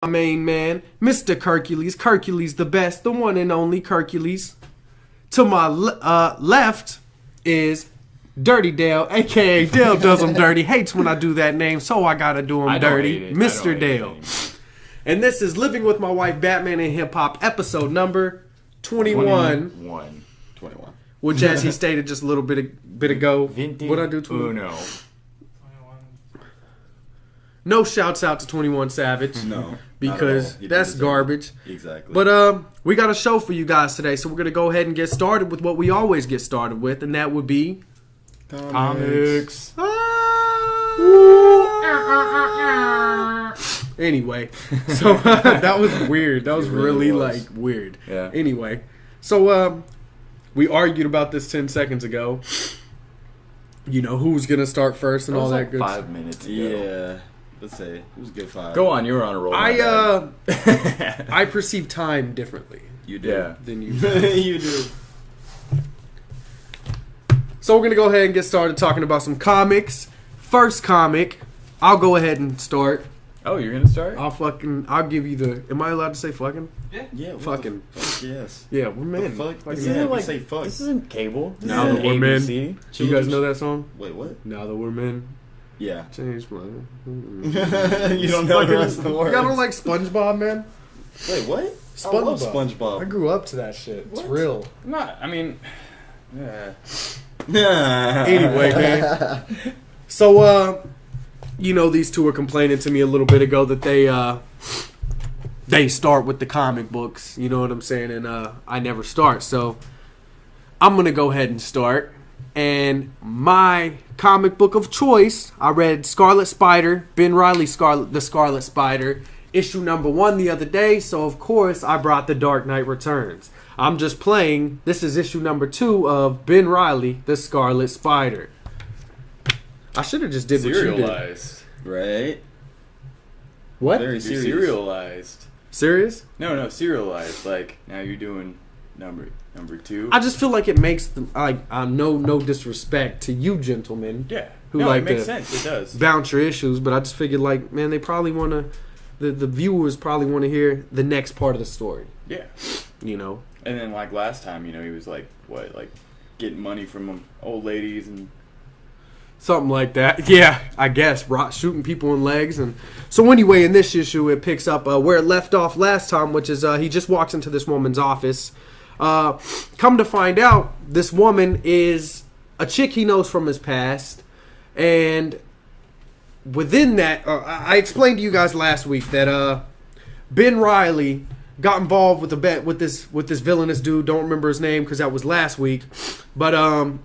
My main man, Mr. Hercules the best, the one and only Hercules. To my left is Dirty Dale, aka Dale does him dirty. Hates when I do that name, so I gotta do him dirty. Mr. Dale. And this is Living with My Wife, Batman and Hip Hop, episode number 21. 21. Which, as he stated just a little bit ago, what I do? 21. No shouts out to 21 Savage. No. Because that's garbage. Exactly. But we got a show for you guys today, so we're going to go ahead and get started with what we always get started with, and that would be... Comics. Anyway, so that was weird. That was really weird. Yeah. Anyway, so we argued about this 10 seconds ago. You know, who's going to start first and all that good stuff. 5 minutes ago. Yeah. Let's say it was a good 5. Go on, you were on a roll. I perceive time differently. You do. Yeah. Than you. You do. So we're going to go ahead and get started talking about some comics. First comic, I'll go ahead and start. Oh, you're going to start? I'll give you the... Am I allowed to say fucking? Yeah. Fucking. Fuck yes. Yeah, we're men. Fuck. Fucking Yeah, men. we say fuck. This isn't cable. This Now is that we're men. ABC. You guys know that song? Wait, what? Now that we're men. Yeah. Change my... You don't know the rest of the words. Y'all don't like SpongeBob, man? Wait, what? I love SpongeBob. I grew up to that shit. It's What? real. Yeah. Anyway, man. So, you know, these two were complaining to me a little bit ago that they start with the comic books. You know what I'm saying? And I never start. So I'm going to go ahead and start. And my comic book of choice, I read Scarlet Spider, Ben Reilly's The Scarlet Spider, issue number 1 the other day. So, of course, I brought The Dark Knight Returns. I'm just playing. This is issue number 2 of Ben Reilly, The Scarlet Spider. I should have just did what you did. Serialized. Right? What? Very You're serious. serialized. Serious? No, serialized. Like, now you're doing number 2. I just feel like it makes them no disrespect to you gentlemen. Yeah. Who no, like it makes to sense. It does. bounce your issues, but I just figured like, man, they probably want to the viewers probably want to hear the next part of the story, Yeah. you know. And then, like, last time, you know, he was like, getting money from old ladies and... Something like that. Yeah, I guess. Shooting people in legs. And so anyway, in this issue, it picks up where it left off last time, which is he just walks into this woman's office. Come to find out, this woman is a chick he knows from his past. And within that, I explained to you guys last week that Ben Reilly got involved with a bet with this villainous dude. Don't remember his name because that was last week. But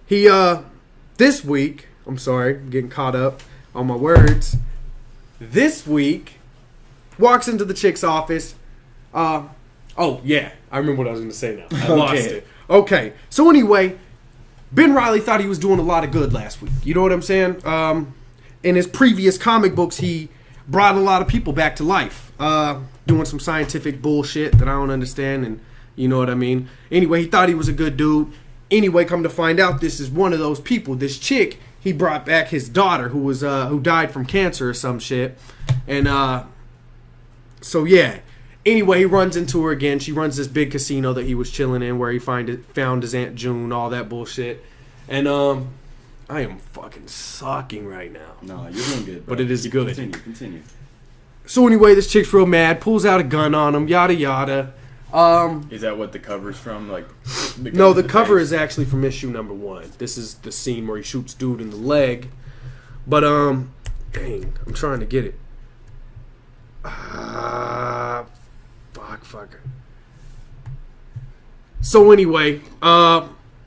he this week, I'm sorry, I'm getting caught up on my words. This week, walks into the chick's office. Oh yeah, I remember what I was going to say now. I lost it. Okay, so anyway, Ben Reilly thought he was doing a lot of good last week. You know what I'm saying? In his previous comic books, he brought a lot of people back to life, doing some scientific bullshit that I don't understand, and you know what I mean. Anyway, he thought he was a good dude. Anyway, come to find out, this is one of those people. This chick, he brought back his daughter who died from cancer or some shit, and so yeah. Anyway, he runs into her again. She runs this big casino that he was chilling in, where he found his Aunt June, all that bullshit, and I am fucking sucking right now. No, you're doing good, bro. But it is good. Continue. So anyway, this chick's real mad, pulls out a gun on him, yada yada. Is that what the cover's from? Like, No, the cover is actually from issue number 1. This is the scene where he shoots dude in the leg. But dang, I'm trying to get it. Fuck. So anyway,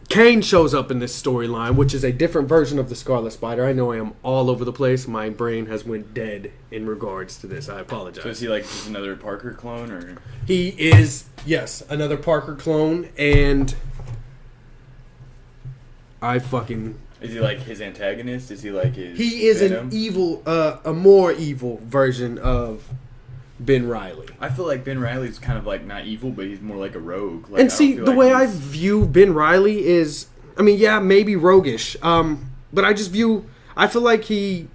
Kane shows up in this storyline, which is a different version of the Scarlet Spider. I know I am all over the place. My brain has went dead in regards to this. I apologize. So is he like just another Parker clone, or He is, yes, another Parker clone, and is he like his antagonist? Is he like his? He is Venom? an evil, a more evil version of Ben Reilly. I feel like Ben Reilly's kind of like not evil, but he's more like a rogue. Like, And see, the way I view Ben Reilly is, I mean, yeah, maybe roguish, but I feel like he,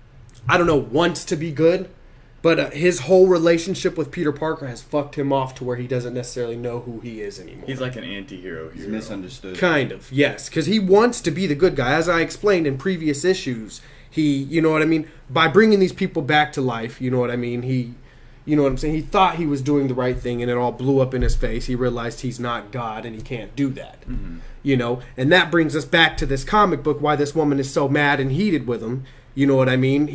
I don't know, wants to be good, But his whole relationship with Peter Parker has fucked him off to where he doesn't necessarily know who he is anymore. He's like an anti-hero. He's misunderstood. Kind of, yes. Because he wants to be the good guy. As I explained in previous issues, you know what I mean? By bringing these people back to life, you know what I mean? You know what I'm saying? He thought he was doing the right thing, and it all blew up in his face. He realized he's not God, and he can't do that. Mm-hmm. You know? And that brings us back to this comic book, why this woman is so mad and heated with him. You know what I mean?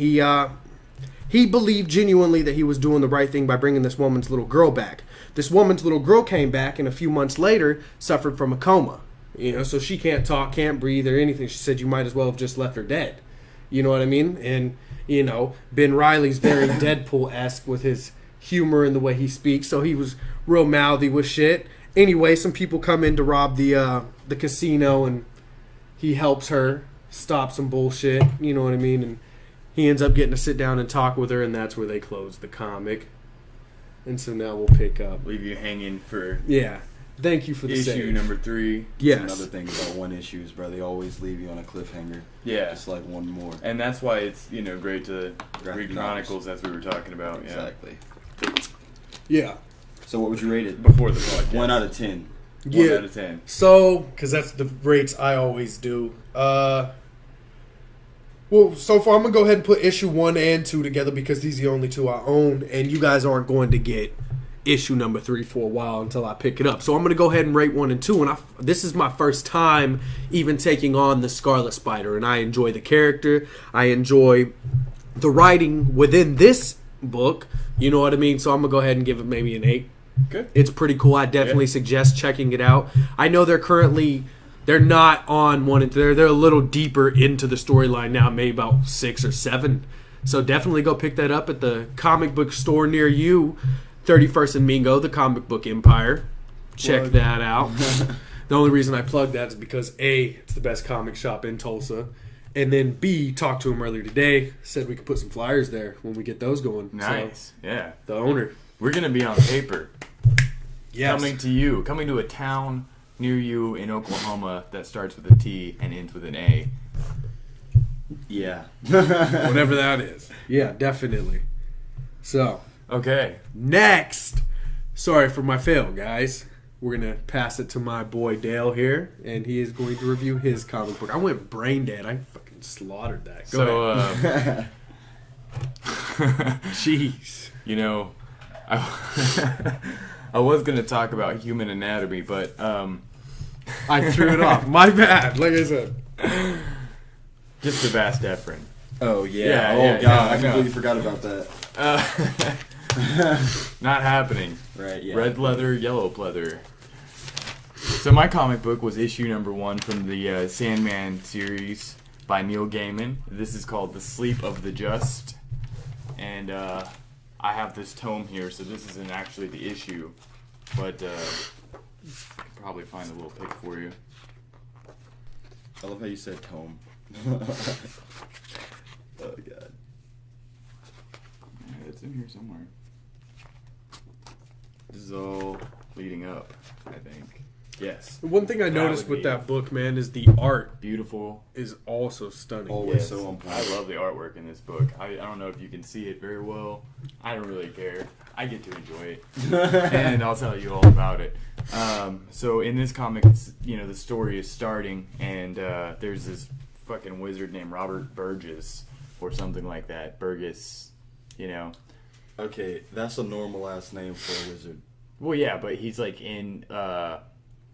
He believed genuinely that he was doing the right thing by bringing this woman's little girl back. This woman's little girl came back, and a few months later suffered from a coma. You know, so she can't talk, can't breathe, or anything. She said you might as well have just left her dead. You know what I mean? And, you know, Ben Reilly's very Deadpool-esque with his humor and the way he speaks, so he was real mouthy with shit. Anyway, some people come in to rob the casino, and he helps her stop some bullshit. You know what I mean? And he ends up getting to sit down and talk with her, and that's where they close the comic. And so now we'll pick up. Leave you hanging for Thank you for the issue save. number 3. Yes. Another thing about one issues, bro. They always leave you on a cliffhanger. Yeah. Just like one more. And that's why it's, you know, great to Graphic read Chronicles, as we were talking about. Exactly. Yeah. So what would you rate it? Before the podcast. 1 out of 10. 1 out of 10. So, because that's the rates I always do. Well, so far I'm going to go ahead and put issue 1 and 2 together because these are the only 2 I own, and you guys aren't going to get issue number 3 for a while until I pick it up. So I'm going to go ahead and rate 1 and 2, and this is my first time even taking on the Scarlet Spider, and I enjoy the character. I enjoy the writing within this book. You know what I mean? So I'm going to go ahead and give it maybe an 8. Good. It's pretty cool. I definitely suggest checking it out. I know they're not on 1 and 2. They're a little deeper into the storyline now, maybe about 6 or 7. So definitely go pick that up at the comic book store near you, 31st and Mingo, the Comic Book Empire. Check that out. The only reason I plug that is because A, it's the best comic shop in Tulsa, and then B, talked to him earlier today, said we could put some flyers there when we get those going. Nice. So, yeah. the owner. We're going to be on paper. Yes. Coming to a town near you in Oklahoma that starts with a T and ends with an A. Yeah. Whatever that is. Yeah, definitely. So, Okay. next. Sorry for my fail, guys. We're going to pass it to my boy Dale here, and he is going to review his comic book. I went brain dead. I fucking slaughtered that. Go ahead. Jeez. You know, I was going to talk about human anatomy, but I threw it off. My bad. Like I said. just the Vast Efron. Oh, yeah. Yeah, God. no, I completely forgot about that. Not happening. Right, yeah. Red leather, yellow pleather. So my comic book was issue number 1 from the Sandman series by Neil Gaiman. This is called The Sleep of the Just. And I have this tome here, so this isn't actually the issue. But I can probably find a little pic for you. I love how you said tome. Oh, God. Yeah, it's in here somewhere. This is all leading up, I think. Yes. One thing I noticed would with be that book, man, is the art beautiful. is also stunning. Always Yes. so on point. I love the artwork in this book. I don't know if you can see it very well. I don't really care. I get to enjoy it. And I'll tell you all about it. So in this comic, the story is starting, and there's this fucking wizard named Robert Burgess, or something like that. Burgess, Okay, that's a normal last name for a wizard. Well, yeah, but he's like in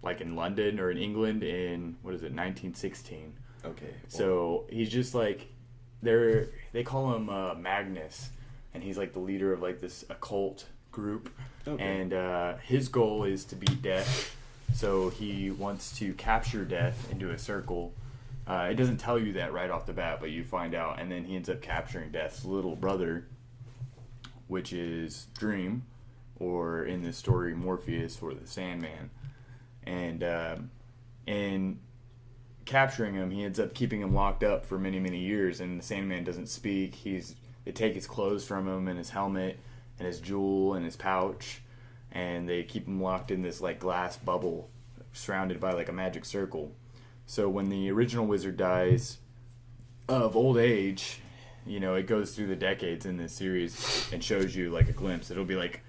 London or in England in, 1916. Okay. So he's just like, they call him Magnus, and he's like the leader of like this occult group. Okay. And his goal is to beat death. So he wants to capture death into a circle. It doesn't tell you that right off the bat, but you find out, and then he ends up capturing Death's little brother, which is Dream, or in this story, Morpheus, or the Sandman. And in capturing him, he ends up keeping him locked up for many, many years, and the Sandman doesn't speak. They take his clothes from him, and his helmet, and his jewel, and his pouch, and they keep him locked in this like glass bubble surrounded by like a magic circle. So when the original wizard dies of old age, it goes through the decades in this series and shows you like a glimpse. It'll be like,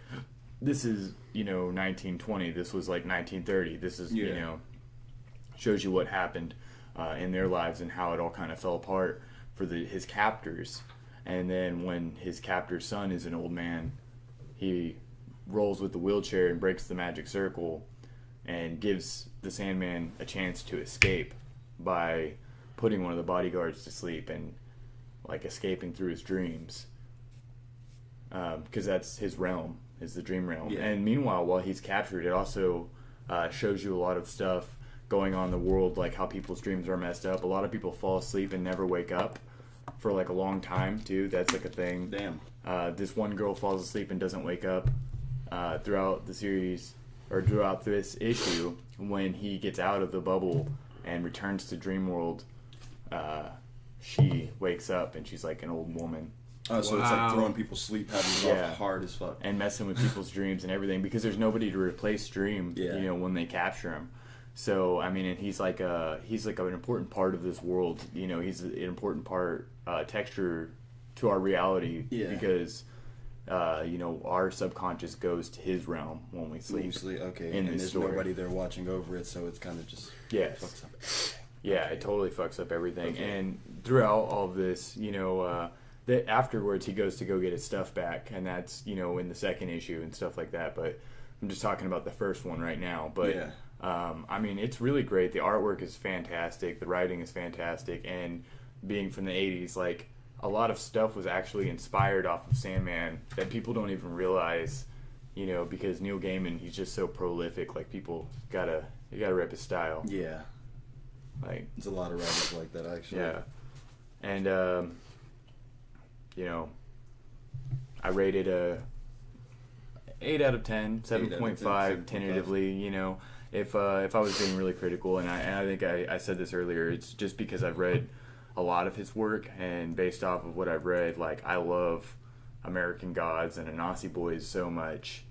this is 1920. This was like 1930. This is shows you what happened in their lives and how it all kind of fell apart for his captors. And then when his captor's son is an old man, he rolls with the wheelchair and breaks the magic circle and gives the Sandman a chance to escape by putting one of the bodyguards to sleep and like escaping through his dreams, because that's his realm, is the dream realm. Yeah. And meanwhile, while he's captured, it also shows you a lot of stuff going on in the world, like how people's dreams are messed up. A lot of people fall asleep and never wake up for like a long time too. That's like a thing. Damn. This one girl falls asleep and doesn't wake up throughout the series, or throughout this issue. When he gets out of the bubble and returns to Dream World, she wakes up and she's like an old woman. Oh, so it's like throwing people sleep, having them Yeah. hard as fuck. And messing with people's dreams and everything, because there's nobody to replace Dream, when they capture him. So, I mean, and he's like an important part of this world. He's an important part, texture to our reality, because, our subconscious goes to his realm when we sleep. Okay, in and this there's story. nobody there watching over it, so it's kind of just fucks up. Yeah, it totally fucks up everything. Okay. And throughout all of this, that afterwards he goes to go get his stuff back, and that's in the second issue and stuff like that. But I'm just talking about the first one right now. But I mean, it's really great. The artwork is fantastic. The writing is fantastic. And being from the 80s, like, a lot of stuff was actually inspired off of Sandman that people don't even realize, because Neil Gaiman, he's just so prolific. Like, you gotta rep his style. Yeah. Like, There's a lot of writers like that, actually. yeah. And, I rated a 8 out of 10, 7.5 tentatively, if I was being really critical, and I think I said this earlier, it's just because I've read a lot of his work, and based off of what I've read, like, I love American Gods and Anansi Boys so much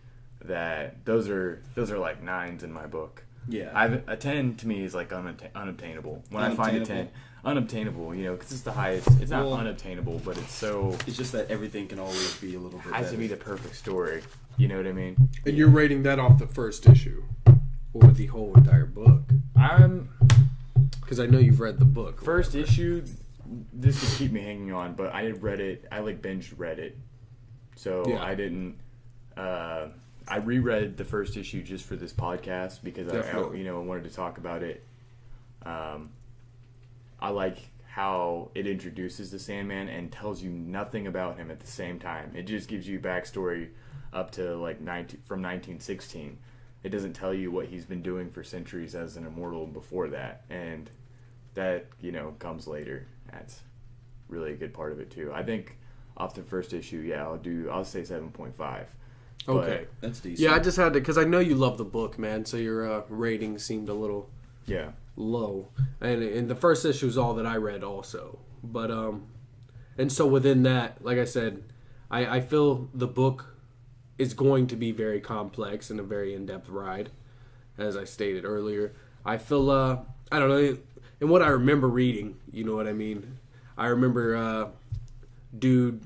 that those are like 9s in my book. Yeah. A 10 to me is like unobtainable. When I find a 10, unobtainable, because it's the highest. It's not unobtainable, but it's so. It's just that everything can always be a little bit Has better. to be the perfect story. You know what I mean? And you're rating that off the first issue, or the whole entire book? Because I know you've read the book. First issue, this would keep me hanging on, but I read it. I binge read it, so Yeah. I didn't. I reread the first issue just for this podcast because I wanted to talk about it. I like how it introduces the Sandman and tells you nothing about him at the same time. It just gives you backstory up to like from 1916. It doesn't tell you what he's been doing for centuries as an immortal before that, and that comes later. That's really a good part of it too. I think off the first issue, I'll say 7.5. Okay, That's decent. yeah, I just had to, because I know you love the book, man. So your rating seemed a little low, and the first issue is all that I read, also. But and so within that, like I said, I feel the book is going to be very complex and a very in-depth ride, as I stated earlier. I feel I don't know, and what I remember reading, you know what I mean. I remember dude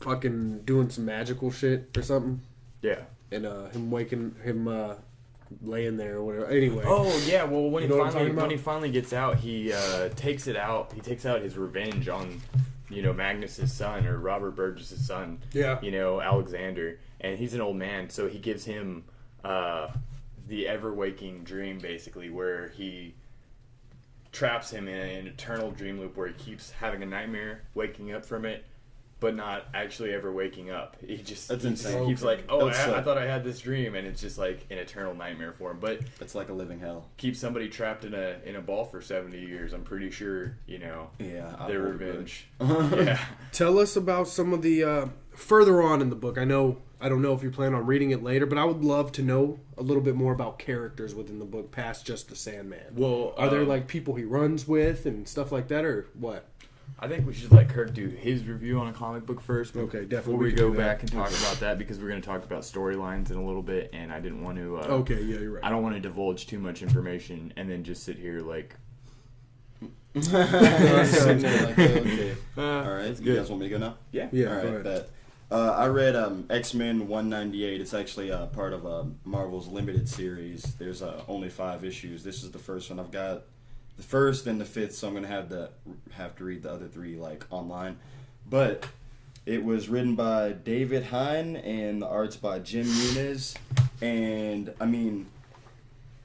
fucking doing some magical shit or something. Yeah. And him laying there or whatever. Anyway. Oh yeah. Well, when You he finally gets out, he takes it out. He takes out his revenge on Magnus's son, or Robert Burgess's son. Yeah. Alexander, and he's an old man, so he gives him the ever waking dream, basically, where he traps him in an eternal dream loop where he keeps having a nightmare, waking up from it, but not actually ever waking up. He just insane. keeps like, oh, That's I thought I had this dream, and it's just like an eternal nightmare for him. But it's like a living hell. Keep somebody trapped in a ball for 70 years. I'm pretty sure, their revenge. Yeah. Tell us about some of the further on in the book. I don't know if you plan on reading it later, but I would love to know a little bit more about characters within the book past just the Sandman. Well, are there like people he runs with and stuff like that, or what? I think we should let Kirk do his review on a comic book first. Okay, definitely. Before we go back and talk about that, because we're going to talk about storylines in a little bit, and I didn't want to. Okay, yeah, you're right. I don't want to divulge too much information and then just sit here like Okay. All right. That's You good. guys want me to go now? Yeah. Yeah, All go right. ahead. Bet. I read X-Men 198. It's actually part of Marvel's limited series. There's only 5 issues. This is the first one. I've got the first and the 5th, so I'm gonna have to read the other 3 like online. But it was written by David Hine and the art's by Jim Muniz. And I mean,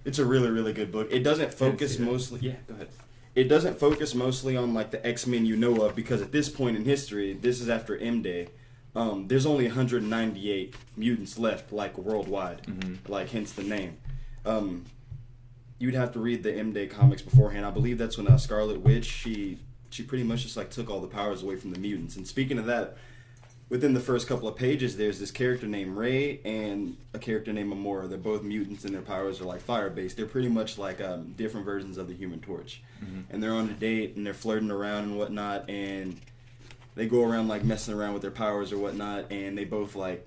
it's a really, really good book. It doesn't focus mostly. Yeah, go ahead. It doesn't focus mostly on like the X-Men you know of, because at this point in history, this is after M Day. There's only 198 mutants left, like worldwide, like hence the name. You'd have to read the M Day comics beforehand. I believe that's when Scarlet Witch she pretty much just like took all the powers away from the mutants. And speaking of that, within the first couple of pages, there's this character named Ray and a character named Amora. They're both mutants, and their powers are like fire-based. They're pretty much like different versions of the Human Torch. And they're on a date, and they're flirting around and whatnot, and they go around like messing around with their powers or whatnot, and they both like,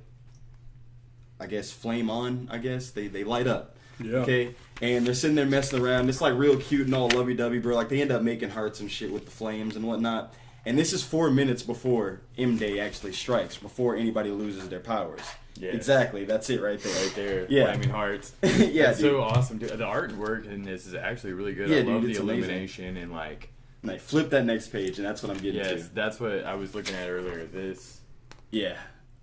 I guess, flame on. I guess they light up. Yeah. Okay, and they're sitting there messing around. It's like real cute and all lovey-dovey, bro. Like they end up making hearts and shit with the flames and whatnot. And this is 4 minutes before M Day actually strikes, before anybody loses their powers. Yeah. Exactly. That's it right there. Right there. Yeah. Flaming hearts. Yeah, That's dude. so awesome, dude. The artwork in this is actually really good. Yeah, I dude, love it's the amazing. illumination and like. Like, flip that next page, and that's what I'm getting Yes, to. that's what I was looking at earlier. This. Yeah.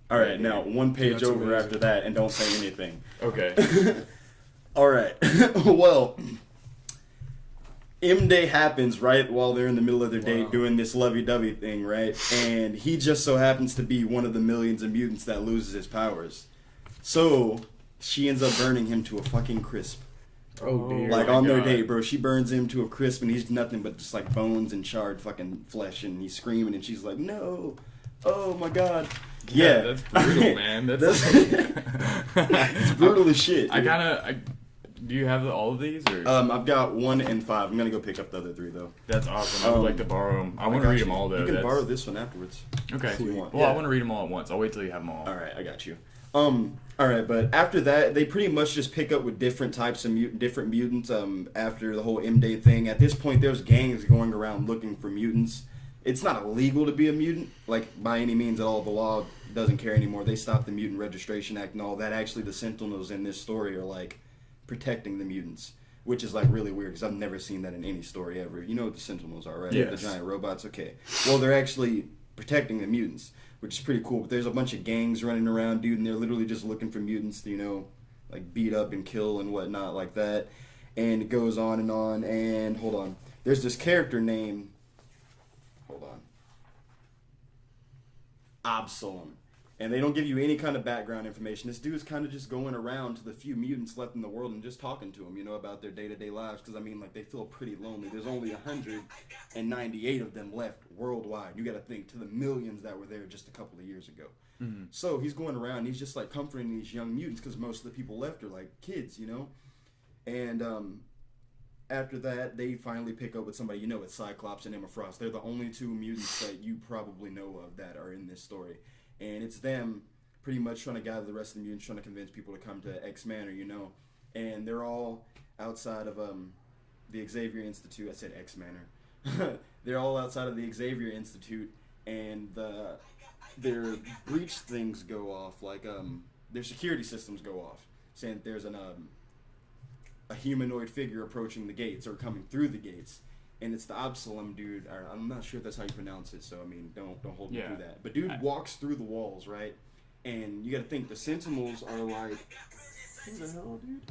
All right, now one page That's over amazing. after that, and don't say anything. Okay. All right. Well, M Day happens right while they're in the middle of their date doing this lovey-dovey thing, right? And he just so happens to be one of the millions of mutants that loses his powers. So she ends up burning him to a fucking crisp. Oh dear. Like my on their God. date, bro. She burns him to a crisp, and he's nothing but just like bones and charred fucking flesh, and he's screaming, and she's like, "No, oh my god." Yeah, That's brutal, man. That's it's brutal as shit. I dude. do you have all of these or? I've got 1 and 5. I'm gonna go pick up the other 3 though. That's awesome. I would like to borrow them. I want to read them all though. You can That's- borrow this one afterwards. Okay. if you want. Well, I Yeah. want to read them all at once. I'll wait till you have them all. All right, I got you. All right, but after that, they pretty much just pick up with different types of different mutants. After the whole M Day thing, at this point, there's gangs going around looking for mutants. It's not illegal to be a mutant, like by any means at all. The law doesn't care anymore. They stopped the Mutant Registration Act and all that. Actually, the Sentinels in this story are like protecting the mutants, which is like really weird because I've never seen that in any story ever. You know what the Sentinels are, right? Yes. The giant robots. Okay. Well, they're actually protecting the mutants, which is pretty cool. But there's a bunch of gangs running around, dude, and they're literally just looking for mutants to, you know, like beat up and kill and whatnot like that. And it goes on and on. And hold on, there's this character named, hold on, Absalom. And they don't give you any kind of background information. This dude's kind of just going around to the few mutants left in the world and just talking to them, you know, about their day-to-day lives. Because, I mean, like, they feel pretty lonely. There's only 198 of them left worldwide. You got to think to the millions that were there just a couple of years ago. Mm-hmm. So he's going around and he's just, like, comforting these young mutants because most of the people left are, like, kids, you know? And after that, they finally pick up with somebody, you know, it's Cyclops and Emma Frost. They're the only 2 mutants that you probably know of that are in this story. And it's them pretty much trying to gather the rest of the mutants, trying to convince people to come to X Manor, you know. And they're all outside of the Xavier Institute. I said X Manor. They're all outside of the Xavier Institute, and their breach things go off, like their security systems go off, saying that there's a humanoid figure approaching the gates or coming through the gates. And it's the Absalom dude. Or I'm not sure if that's how you pronounce it, so I mean, don't hold me to that. But dude walks through the walls, right? And you got to think the Sentinels are like, who the hell, dude?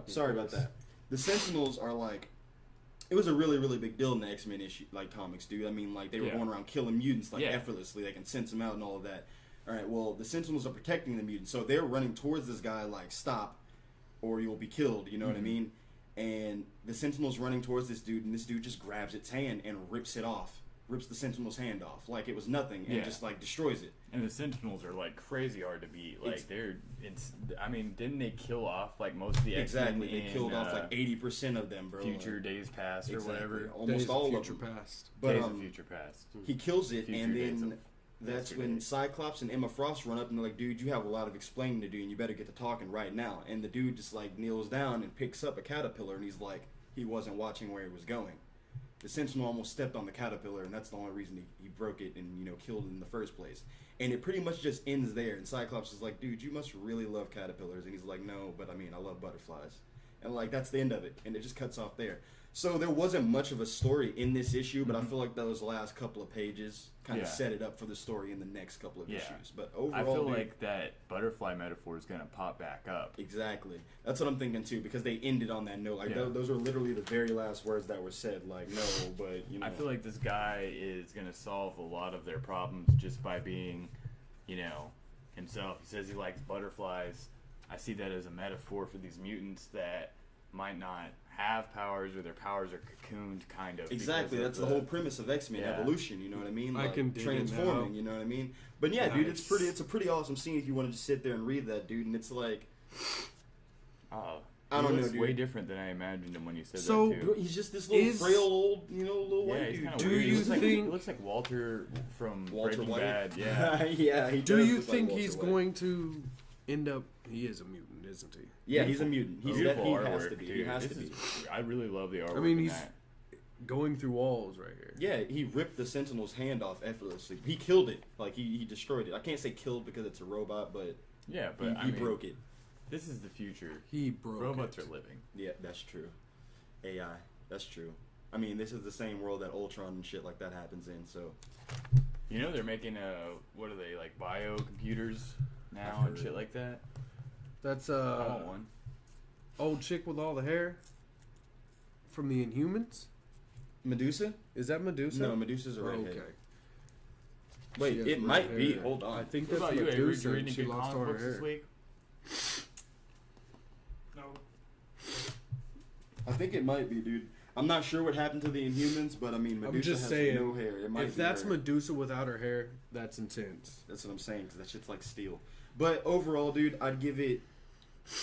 Sorry about that. The Sentinels are like, it was a really, really big deal in the X-Men issue, like comics, dude. I mean, like they were going around killing mutants like effortlessly. They can sense them out and all of that. All right, well, the Sentinels are protecting the mutants, so they're running towards this guy like, stop, or you'll be killed. You know what I mean? And the Sentinel's running towards this dude, and this dude just grabs its hand and rips it off. Rips the Sentinel's hand off like it was nothing, and just like destroys it. And the Sentinels are like crazy hard to beat. Like I mean, didn't they kill off like most of the X-Men? Exactly, they killed off like 80% of them, bro. Future Days Past or whatever. Almost Days all of of them. Past. But Days of Future Past. he kills it, Future and Days then of that's when Cyclops and Emma Frost run up and they're like, dude, you have a lot of explaining to do, and you better get to talking right now. And the dude just like kneels down and picks up a caterpillar, and he's like, he wasn't watching where he was going. The Sentinel almost stepped on the caterpillar, and that's the only reason he broke it and, killed it in the first place. And it pretty much just ends there. And Cyclops is like, dude, you must really love caterpillars. And he's like, no, but I love butterflies. And, that's the end of it. And it just cuts off there. So there wasn't much of a story in this issue, but I feel like those last couple of pages kind of set it up for the story in the next couple of issues. But overall, I feel like that butterfly metaphor is going to pop back up. Exactly. That's what I'm thinking, too, because they ended on that note. Those are literally the very last words that were said. Like, no, but, I feel like this guy is going to solve a lot of their problems just by being, himself. He says he likes butterflies. I see that as a metaphor for these mutants that might not have powers, or their powers are cocooned, kind of. Exactly, that's the whole premise of X-Men evolution. You know what I mean? I can dig transforming. You know what I mean? But yeah, dude, it's a pretty awesome scene if you want to just sit there and read that, dude. And it's like, I don't know, dude. Way different than I imagined him when you said that too. He's just this little frail old, little white dude. Do you think he looks like Walter from Breaking Bad? Yeah, yeah. He do you think he's going to end up? He is a mutant, isn't he? Yeah, he's a mutant. He has to be. Dude, he has to be. I really love the artwork. I mean, he's going through walls right here. Yeah, he ripped the Sentinel's hand off effortlessly. He killed it. Like he destroyed it. I can't say killed because it's a robot, but he broke it. This is the future. He broke Robots it. are living. Yeah, that's true. AI, that's true. I mean, this is the same world that Ultron and shit like that happens in. So, they're making what are they, like bio computers now and shit like that. That's I want one. Old chick with all the hair from the Inhumans. Medusa? Is that Medusa? No, Medusa's a redhead. Okay. Wait, it might be. Hold on. I think what that's about Medusa. You, Avery? She lost all her hair. This week? No. I think it might be, dude. I'm not sure what happened to the Inhumans, but I mean, Medusa has no hair. It might if be that's her. Medusa without her hair, that's intense. That's what I'm saying, because that shit's like steel. But overall, dude, I'd give it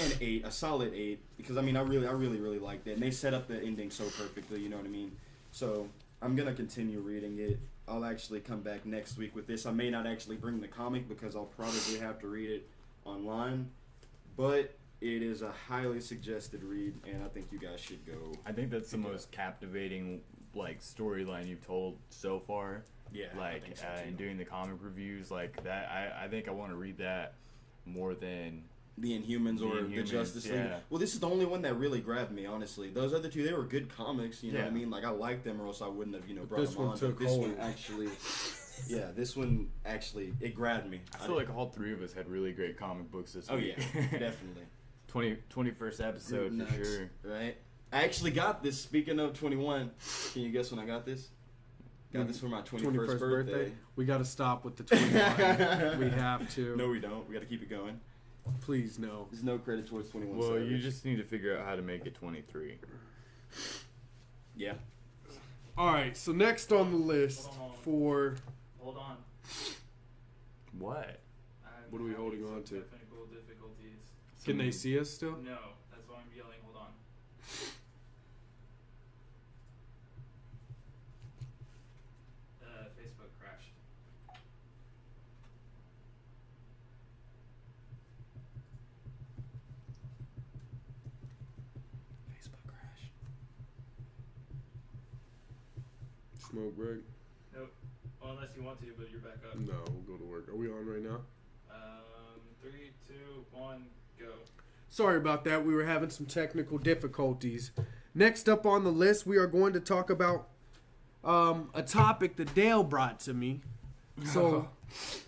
an 8, a solid 8, because I really liked it, and they set up the ending so perfectly. You know what I mean? So I'm gonna continue reading it. I'll actually come back next week with this. I may not actually bring the comic because I'll probably have to read it online, but it is a highly suggested read, and I think you guys should go. I think that's the most captivating storyline you've told so far. Yeah, I think so, in doing the comic reviews like that, I think I want to read that more than the Inhumans or the Justice League. Yeah. Well, this is the only one that really grabbed me, honestly. Those other two, they were good comics, you know what I mean? Like, I liked them, or else I wouldn't have, brought them on. But this one actually, this one actually, it grabbed me. I feel like all three of us had really great comic books this week. Oh, yeah, definitely. 21st episode for sure. Right? I actually got this, speaking of 21. Can you guess when I got this? Got this for my 21st birthday. We got to stop with the 21. We have to. No, we don't. We got to keep it going. Please, no. There's no credit towards 21 Well, Savage. you just need to figure out how to make it 23. Yeah. All right, so next on the list for... Hold on. What? What are we holding on to? Technical difficulties. Can they see us still? No, that's why I'm yelling. Hold on. Facebook crashed. Facebook crash. Smoke break? Nope. Well, unless you want to, but you're back up. No, we'll go to work. Are we on right now? 3, 2, 1, go. Sorry about that. We were having some technical difficulties. Next up on the list, we are going to talk about a topic that Dale brought to me. So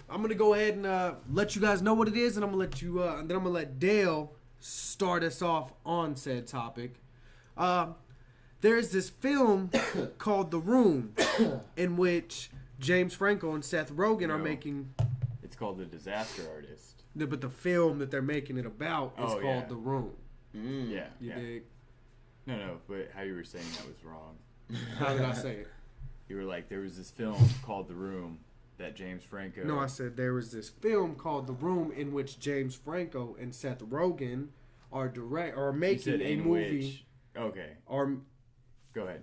I'm gonna go ahead and let you guys know what it is, and I'm gonna let you, and then I'm gonna let Dale start us off on said topic. There's this film called The Room, in which James Franco and Seth Rogen are making. It's called The Disaster Artist. But the film that they're making it about is called The Room. Yeah. You dig? No, but how you were saying that was wrong. How did I say it? You were like, there was this film called The Room that James Franco... No, I said there was this film called The Room in which James Franco and Seth Rogen are making a movie. Okay. Are Go ahead.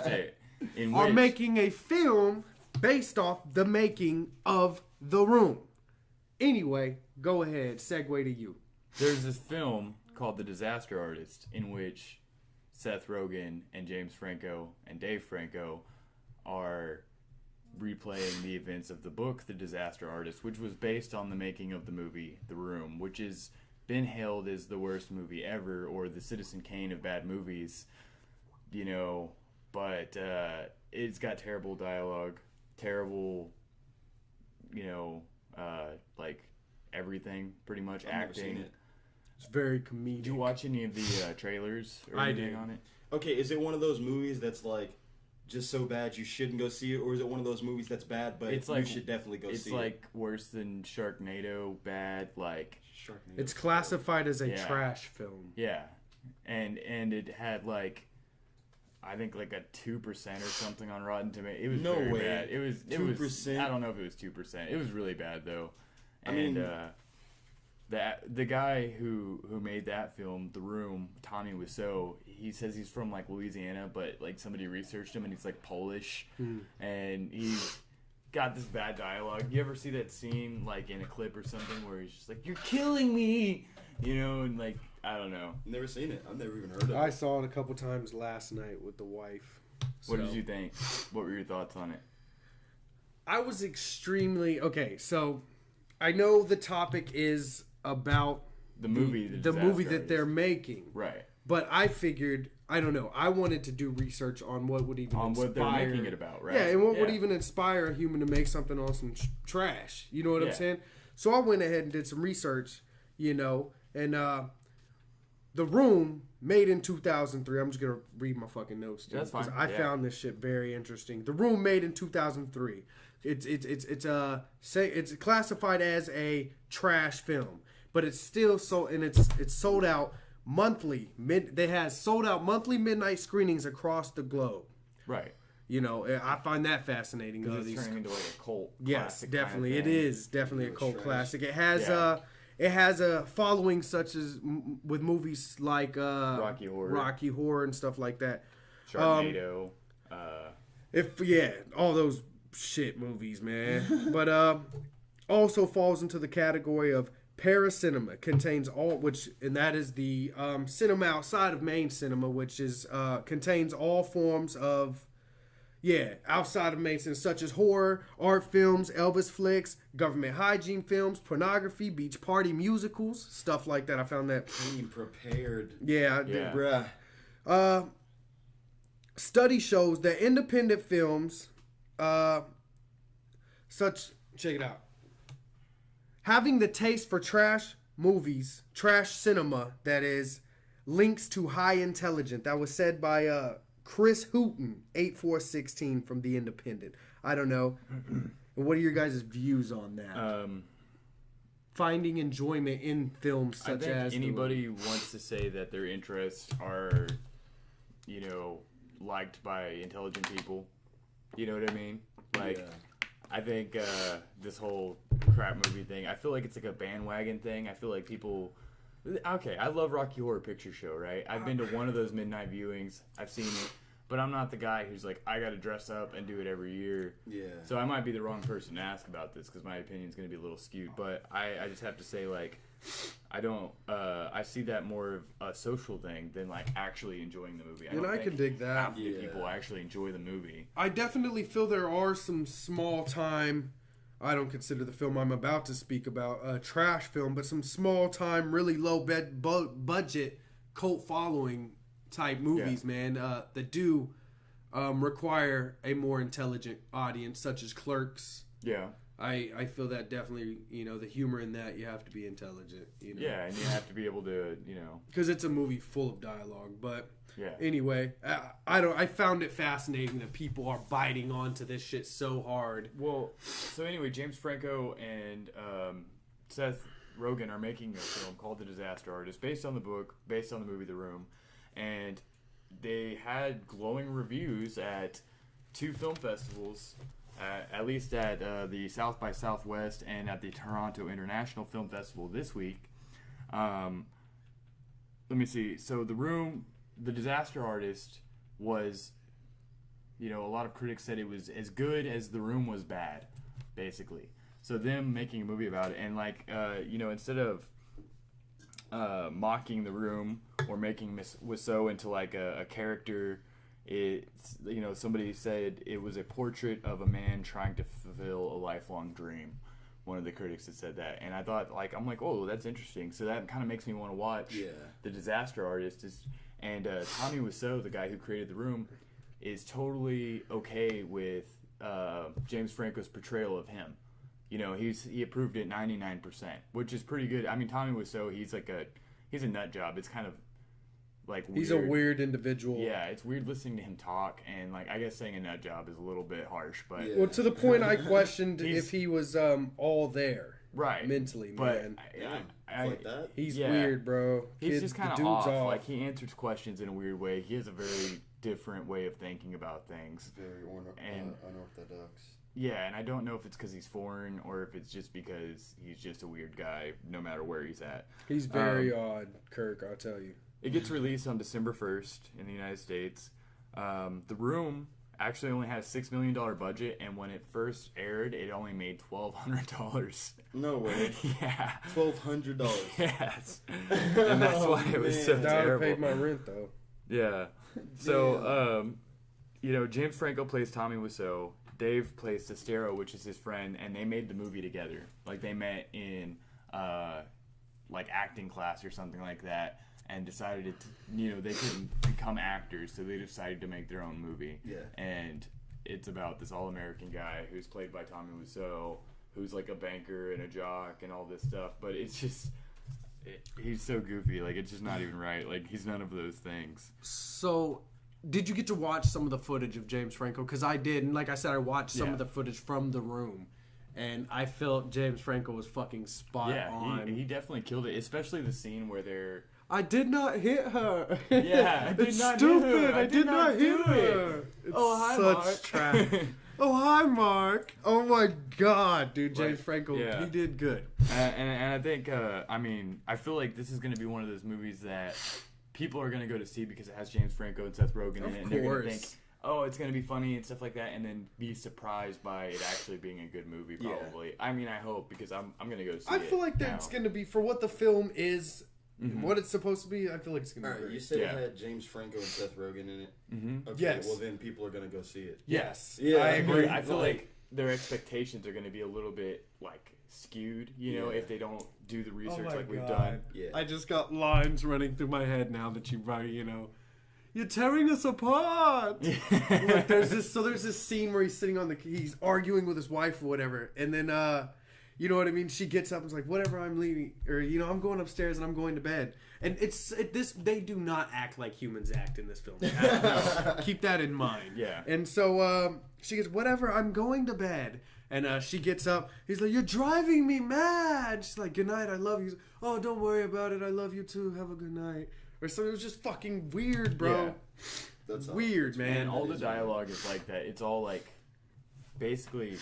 Say it. Are making a film based off the making of The Room. Anyway, go ahead. Segue to you. There's this film called The Disaster Artist in which Seth Rogen and James Franco and Dave Franco are replaying the events of the book The Disaster Artist, which was based on the making of the movie The Room, which has been hailed as the worst movie ever, or the Citizen Kane of bad movies, but it's got terrible dialogue, terrible, like everything, pretty much. I've never seen acting. it. It's very comedic. Did you watch any of the trailers or I anything did. on it? Okay, is it one of those movies that's like just so bad you shouldn't go see it, or is it one of those movies that's bad but It's you like- should definitely go see It's it? like worse than Sharknado bad, like Sharknado. It's classified as a Yeah. trash film. yeah, and it had like I think like a 2% or something on Rotten Tomatoes. It was No very way. bad. It was 2%? I don't know if it was 2%. It was really bad though. I And mean- the guy who made that film, The Room, Tommy Wiseau, he says he's from like Louisiana, but like somebody researched him and he's like Polish, and he's got this bad dialogue. You ever see that scene like in a clip or something where he's just like, "You're killing me," and like I don't know. Never seen it. I've never even heard of it. I saw it a couple times last night with the wife. What did So- you think? What were your thoughts on it? I was extremely okay. So I know the topic is about The movie, the Disaster movie that Artist. they're making, Right. but I figured I don't know. I wanted to do research on what would even On inspire, what they're making it about, right? Yeah, and what would Yeah. even inspire a human to make something on some trash. You know what I'm Yeah. saying? So I went ahead and did some research. And The Room, made in 2003. I'm just gonna read my fucking notes. Dude, That's fine. 'cause I Yeah. found this shit very interesting. The Room, made in 2003. It's classified as a trash film, but it's still sold, and it's sold out monthly. They have sold out monthly midnight screenings across the globe. Right. I find that fascinating. Because These- it's turning into like a cult. Yes, classic kind of definitely. It thing. is definitely a It's cult trash. classic. Yeah. It has a following such as with movies like Rocky Horror. and stuff like that. Sharknado. All those shit movies, man. But also falls into the category of paracinema. Contains that is the cinema outside of main cinema, which is contains all forms of outside of main cinema, such as horror, art films, Elvis flicks, government hygiene films, pornography, beach party musicals, stuff like that. I found that. Being prepared. Yeah, Yeah. Bruh. Study shows that independent films, check it out, having the taste for trash movies, trash cinema, that is, links to high intelligence. That was said by Chris Hooton, 8416 from The Independent. I don't know. What are your guys' views on that? Finding enjoyment in films I such think as anybody who wants to say that their interests are, liked by intelligent people. You know what I mean? Like, Yeah. I think this whole crap movie thing, I feel like it's like a bandwagon thing. I feel like people... Okay, I love Rocky Horror Picture Show, right? I've been to one of those midnight viewings. I've seen it. But I'm not the guy who's like, I gotta dress up and do it every year. Yeah. So I might be the wrong person to ask about this because my opinion's going to be a little skewed. But I just have to say, like, I don't. I see that more of a social thing than like actually enjoying the movie. And don't I think can dig that. half the Yeah. people actually enjoy the movie. I definitely feel there are some small time. I don't consider the film I'm about to speak about a trash film, but some small time, really low budget cult following type movies, Yeah. man, that do require a more intelligent audience, such as Clerks. Yeah. I feel that definitely, the humor in that, you have to be intelligent, Yeah, and you have to be able to, because it's a movie full of dialogue. But Yeah. anyway, I found it fascinating that people are biting onto this shit so hard. Well, so anyway, James Franco and Seth Rogen are making a film called The Disaster Artist, based on the book, based on the movie The Room, and they had glowing reviews at 2 film festivals, at least at the South by Southwest and at the Toronto International Film Festival this week. Let me see. So The Room, The Disaster Artist was, a lot of critics said it was as good as The Room was bad, basically. So them making a movie about it, and like, instead of mocking The Room or making Miss Wiseau into like a character. It's, you know, somebody said it was a portrait of a man trying to fulfill a lifelong dream. One of the critics had said that, and I thought, like, I'm like, oh, that's interesting. So that kind of makes me want to watch The Disaster Artist. And Tommy Wiseau, the guy who created The Room, is totally okay with James Franco's portrayal of him. You know, he approved it 99%, which is pretty good. I mean, Tommy Wiseau, he's a nut job. It's kind of like weird. He's a weird individual. Yeah, it's weird listening to him talk, and like I guess saying a nut job is a little bit harsh, but Well, to the point I questioned if he was all there, right, mentally, but man. I like that. He's weird, bro. He's just kind of off. Like he answers questions in a weird way. He has a very different way of thinking about things. Very unorthodox. Yeah, and I don't know if it's because he's foreign or if it's just because he's just a weird guy, no matter where he's at. He's very odd, Kirk. I'll tell you. It gets released on December 1st in the United States. The Room actually only had a $6 million budget, and when it first aired, it only made $1,200. No way. Yeah. $1,200. Yes. And that's why it was so Now terrible. I paid my rent, though. Yeah. So, you know, James Franco plays Tommy Wiseau. Dave plays Sestero, which is his friend, and they made the movie together. Like, they met in, like, acting class or something like that, and decided to, you know, they couldn't become actors, so they decided to make their own movie. Yeah. And it's about this all-American guy who's played by Tommy Wiseau, who's like a banker and a jock and all this stuff, but it's just, he's so goofy, like, it's just not even right. Like, he's none of those things. So, did you get to watch some of the footage of James Franco? Because I did, and like I said, I watched some of the footage from The Room, and I felt James Franco was fucking spot on. Yeah, he definitely killed it, especially the scene where they're... I did not hit her. Yeah, I did it's not stupid. hit her. I did not hit do her. it. It's Oh, hi, such Mark. trash. Oh, hi, Mark. Oh, my God, dude. James Franco, yeah. he did good. And I think, I mean, I feel like this is going to be one of those movies that people are going to go to see because it has James Franco and Seth Rogen in it. And they're going to think, oh, it's going to be funny and stuff like that, and then be surprised by it actually being a good movie, probably. Yeah. I mean, I hope, because I'm going to go see it. I feel like that's going to be, for what the film is, what it's supposed to be, I feel like it's going to be great. You said it had James Franco and Seth Rogen in it? Mm-hmm. Okay, yes. Well, then people are going to go see it. Yes. Yeah, I agree. I feel like their expectations are going to be a little bit, like, skewed, you know, if they don't do the research like we've done. Yeah. I just got lines running through my head now that you're tearing us apart. Like, there's this scene where he's sitting he's arguing with his wife or whatever, and then you know what I mean, she gets up and is like, whatever, I'm leaving, or I'm going upstairs and I'm going to bed. And they do not act like humans act in this film. Keep that in mind. Yeah. And so she goes, whatever, I'm going to bed. And she gets up. He's like, you're driving me mad. She's like, good night, I love you. He's like, oh, don't worry about it. I love you too. Have a good night. Or something. It was just fucking weird, bro. Yeah. That's weird, man. And all the dialogue is like that. It's all like, basically,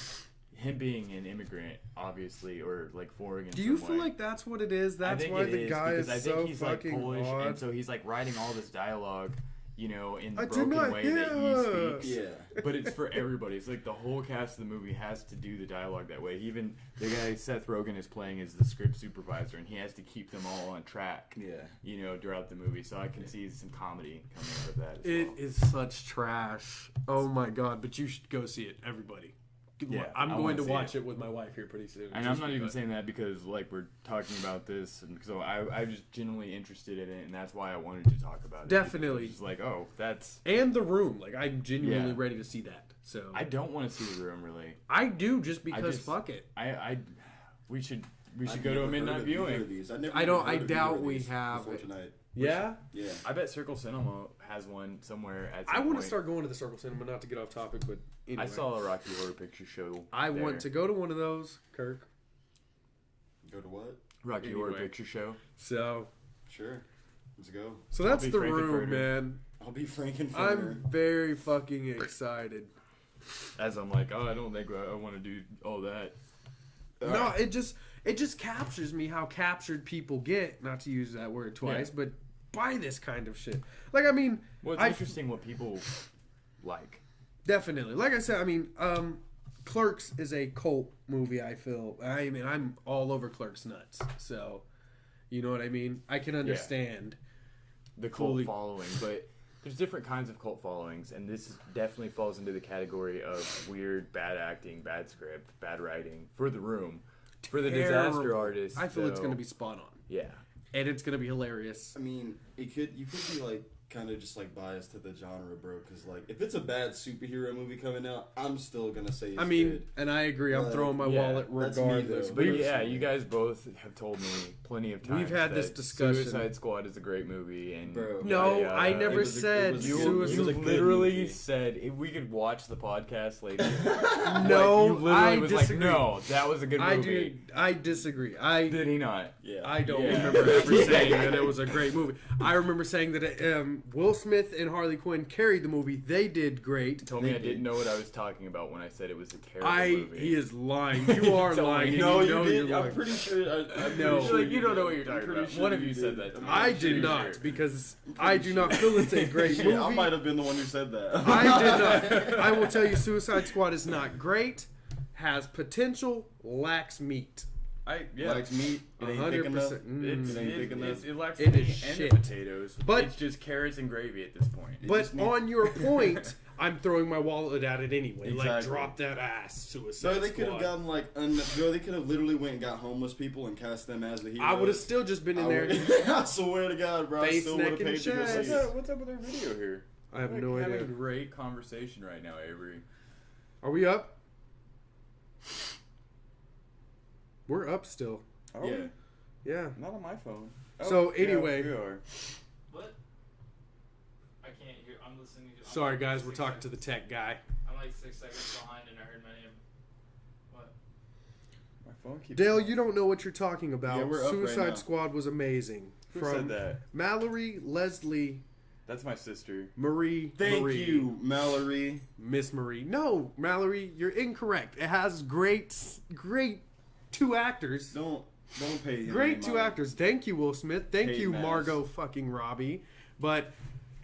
him being an immigrant, obviously, or like foreign. Do you feel like that's what it is? That's why the guy is so fucking Polish, odd. and so he's like writing all this dialogue, you know, in the I did broken not way hear that her. he speaks. Yeah. But it's for everybody. It's like the whole cast of the movie has to do the dialogue that way. Even the guy Seth Rogen is playing is the script supervisor, and he has to keep them all on track. Yeah. You know, throughout the movie. So I can see some comedy coming out of that. It is such trash. Oh my god! But you should go see it, everybody. Yeah, I'm I going wanna to see watch it. it with my wife here pretty soon. And I'm not even saying that because, like, we're talking about this, and so I'm just genuinely interested in it, and that's why I wanted to talk about it. Definitely. It's like, oh, that's... And The Room. Like, I'm genuinely Yeah. ready to see that. So I don't want to see The Room, really. I do, just because just- fuck it. We should go to a midnight viewing. I doubt we have it. Tonight. Yeah? Yeah. I bet Circle Cinema has one somewhere at some I want to point. start going to the Circle Cinema, not to get off topic, but anyway. I saw a Rocky Horror Picture Show. I there. want to go to one of those, Kirk. Go to what? Rocky Horror Anyway. Picture Show. So Sure. Let's go. that's be The Frankenfurter. Room, man. I'll be Frankenfurter. I'm very fucking excited. As I'm like, oh, I don't think I want to do all that. No, it just captures me how captured people get, not to use that word twice, Yeah. but by this kind of shit. Like, I mean, Well, it's interesting what people like. definitely. Like I said, I mean, Clerks is a cult movie, I feel. I mean, I'm all over Clerks nuts. So, You know what I mean? I can understand. The cult Fully. following, but there's different kinds of cult followings, and this definitely falls into the category of weird, bad acting, bad script, bad writing for The Room. For the disaster Terrible. artist, I feel it's though, going to be spot on. yeah. And it's going to be hilarious. I mean, you could be like kind of just like biased to the genre, bro. Because like, if it's a bad superhero movie coming out, I'm still gonna say it's I mean, good. and I agree. I'm Like, throwing my yeah, wallet that's me, regardless. though. But But yeah, you guys both have told me plenty of times. We've had that this discussion. Suicide Squad is a great movie, and Bro. no, yada, I yada. never It was a- said it was a You, good- suicide. it was a you good literally movie. said if we could watch the podcast later. No, you literally I was disagree. like, no, that was a good movie. I disagree. Did he not? Yeah, I don't Yeah. remember ever saying that it was a great movie. I remember saying that Will Smith and Harley Quinn carried the movie. They did great. Told me They I didn't did. know what I was talking about when I said it was a terrible movie. He is lying. You are Told me. lying. and No, you you know did. you're I'm lying. pretty sure. I'm No. pretty You're sure like, you don't know what did. you're talking I'm pretty about. sure One of you said did. that to me. I I'm pretty did not sure. because I do not feel it's a great Shit, movie. I might have been the one who said that. I did not. I will tell you, Suicide Squad is not great. Has potential. Lacks meat. Likes meat. It ain't thick enough. 100%. Mm. It ain't thick enough. It lacks It meat is and shit. the potatoes, But- it's just carrots and gravy at this point. It But just needs- on your point, I'm throwing my wallet at it anyway. Like, Exactly. drop that ass, Suicide So they could have Squad. gotten like, they could have literally went and got homeless people and cast them as the heroes. I would have still just been in there. I swear to God, bro. I Face, still would have neck, and paid to go chest. see it. What's up with our video here? I have We're no having idea. a great conversation right now, Avery. Are we up? We're up still. Are Yeah. we? Yeah. Not on my phone. So, anyway. we are. What? I can't hear. I'm listening to. Sorry, guys. We're talking to the tech guy. I'm like 6 seconds behind, and I heard my name. What? My phone keeps. Dale, you don't know what you're talking about. Yeah, we're up right Suicide now. Squad was amazing. Who said that? Mallory, Leslie, That's my sister. Marie. Thank Marie, you, Mallory. Miss Marie. No, Mallory, you're incorrect. It has great two actors. Don't pay him Great any two mind. actors. Thank you, Will Smith. Thank Hate you, mass. Margot fucking Robbie. But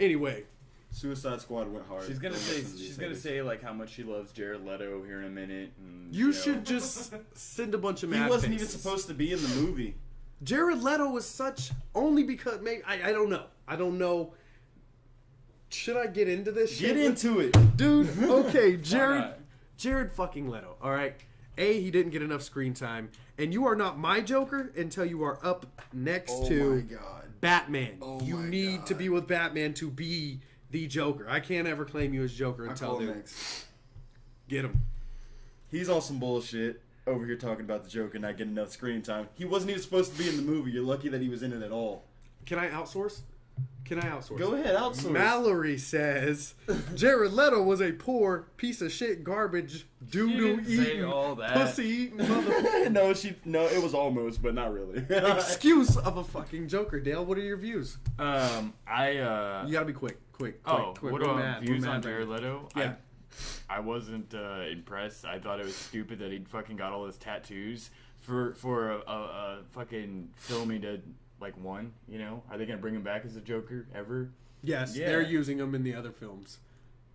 anyway, Suicide Squad went hard. She's gonna Don't say. listen to these She's gonna haters. say like how much she loves Jared Leto here in a minute. And, you know. should just send a bunch of He mad wasn't faces. even supposed to be in the movie. Jared Leto was such only because maybe I don't know. I don't know. Should I get into this shit? Get into it. Dude, okay, not? Jared fucking Leto, all right? He didn't get enough screen time, and you are not my Joker until you are up next Oh to my God. Batman. Oh you my need God. to be with Batman to be the Joker. I can't ever claim you as Joker I until call they next. get him. He's on some bullshit over here talking about the Joker not getting enough screen time. He wasn't even supposed to be in the movie. You're lucky that he was in it at all. Can I outsource? Go ahead, outsource. Mallory says Jared Leto was a poor piece of shit, garbage, doo doo didn't say eating, all that. pussy eating mother. no, it was almost, but not really. Excuse of a fucking Joker, Dale. What are your views? You You gotta be quick. what We're about mad. views We're mad on right Jared now. Leto? Yeah. I wasn't impressed. I thought it was stupid that he fucking got all his tattoos for a fucking film he did like one. You know, are they gonna bring him back as a Joker ever? Yes, Yeah. they're using him in the other films.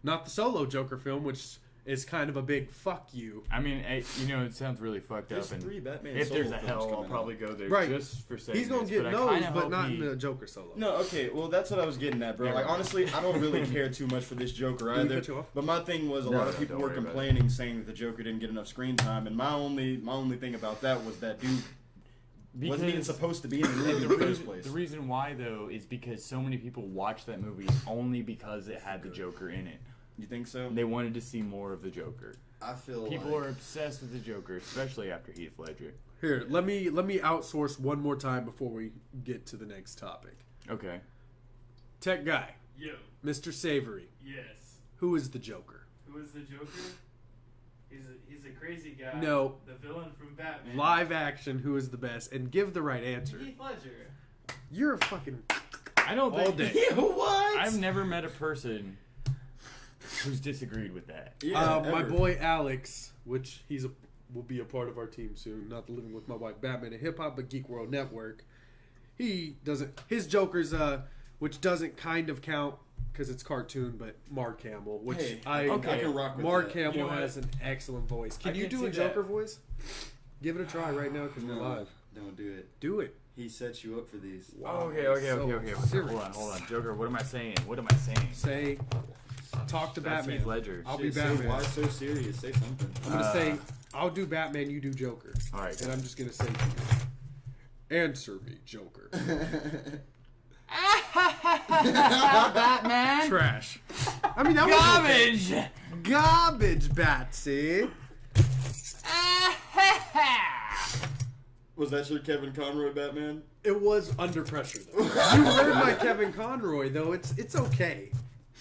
Not the solo Joker film, which is kind of a big fuck you. I mean, it sounds really fucked There's up. And 3 Batman if there's solo a films hell, I'll coming probably out. go there Right. just for segments. He's gonna get but I those, kinda but hope not he- in the Joker solo. No, okay, well that's what I was getting at, bro. Never Like mind. honestly, I don't really care too much for this Joker Did he either. cut you off? But my thing was a No, lot of no, people don't were worry about complaining, saying that the Joker didn't get enough screen time, and my only thing about that was that dude wasn't even supposed to be in the movie in the first place. The reason why, though, is because so many people watched that movie only because it had the Joker in it. You think so? They wanted to see more of the Joker. I feel People like are obsessed with the Joker, especially after Heath Ledger. Here, let me outsource one more time before we get to the next topic. Okay. Tech guy, Yo. Mr. Savory. Yes. Who is the Joker? Who is the Joker? He's a crazy guy. No. The villain from Batman. Live action, who is the best? And give the right answer. Heath Ledger. You're a fucking I don't all think... day. what? I've never met a person who's disagreed with that. Yeah, My ever. boy Alex, which will be a part of our team soon. Not the Living with My Wife, Batman and Hip Hop, but Geek World Network. He doesn't. His Joker's, which doesn't kind of count because it's cartoon, but Mark Hamill, which Hey, I can rock with Mark that. Hamill You know what? has an excellent voice. Can I you can do see a Joker that. voice? Give it a try right now because we're No. live. Don't do it. Do it. He sets you up for these. Wow, Okay. so Hold on. Joker, what am I saying? Say, talk to That's Batman. Heath Ledger. I'll be Say, Batman. why so serious? Say something. I'm gonna say, I'll do Batman, you do Joker. All right. And I'm just gonna say, answer me, Joker. Batman. Trash. I mean, that was okay. Garbage, Batsy. Was that your Kevin Conroy Batman? It was under pressure, though. You heard my Kevin Conroy, though. It's okay.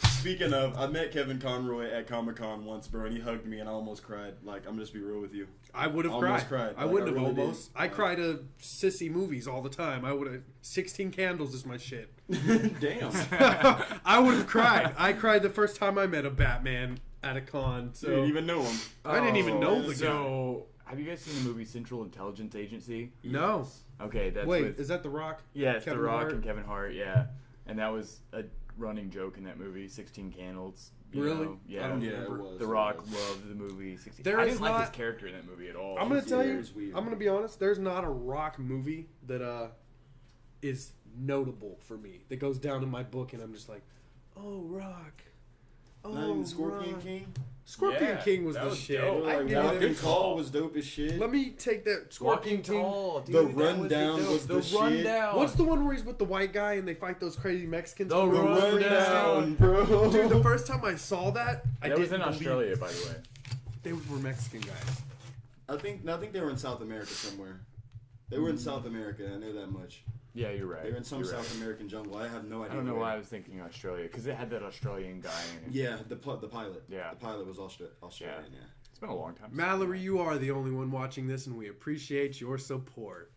Speaking of, I met Kevin Conroy at Comic-Con once, bro, and he hugged me, and I almost cried. Like, I'm just be real with you. I would have Almost cried. cried. I Like, wouldn't I have really almost. did. I cry to sissy movies all the time. I would have. 16 Candles is my shit. Damn. I would have cried. I cried the first time I met a Batman at a con. So You didn't even know him. I didn't even know the guy. So, have you guys seen the movie Central Intelligence Agency? No. Okay, that's Wait, with, is that The Rock? yeah, it's Kevin The Rock Hart? and Kevin Hart, yeah. And that was a running joke in that movie, 16 Candles. You Really? know? I Yeah. don't Yeah, remember. it was. The it Rock was. loved the movie 16. There I is didn't like not- his character in that movie at all. I'm gonna tell you. It's weird. I'm gonna be honest. There's not a Rock movie that is notable for me that goes down in my book, and I'm just like, oh, Rock. Oh, Not even Scorpion Rock. King? Scorpion Yeah, King was that the was shit. dope. I Like, give Walking it. Tall was dope as shit. Let me take that Scorpion Walking King. Tall, dude. The that Rundown dope. was the shit. Rundown. What's the one where he's with the white guy and they fight those crazy Mexicans? The from The Rundown? Rundown, bro. Dude, the first time I saw that, I That was didn't in believe Australia, by the way. they were Mexican guys. I think they were in South America somewhere. They were in South America, I know that much. Yeah, you're right. They were in some You're South right. American jungle. I have no idea. I don't know where. why I was thinking Australia, because it had that Australian guy in it. Yeah, the pilot. Yeah. The pilot was Australian, yeah. It's been a long time. since Mallory, I- you are the only one watching this, and we appreciate your support.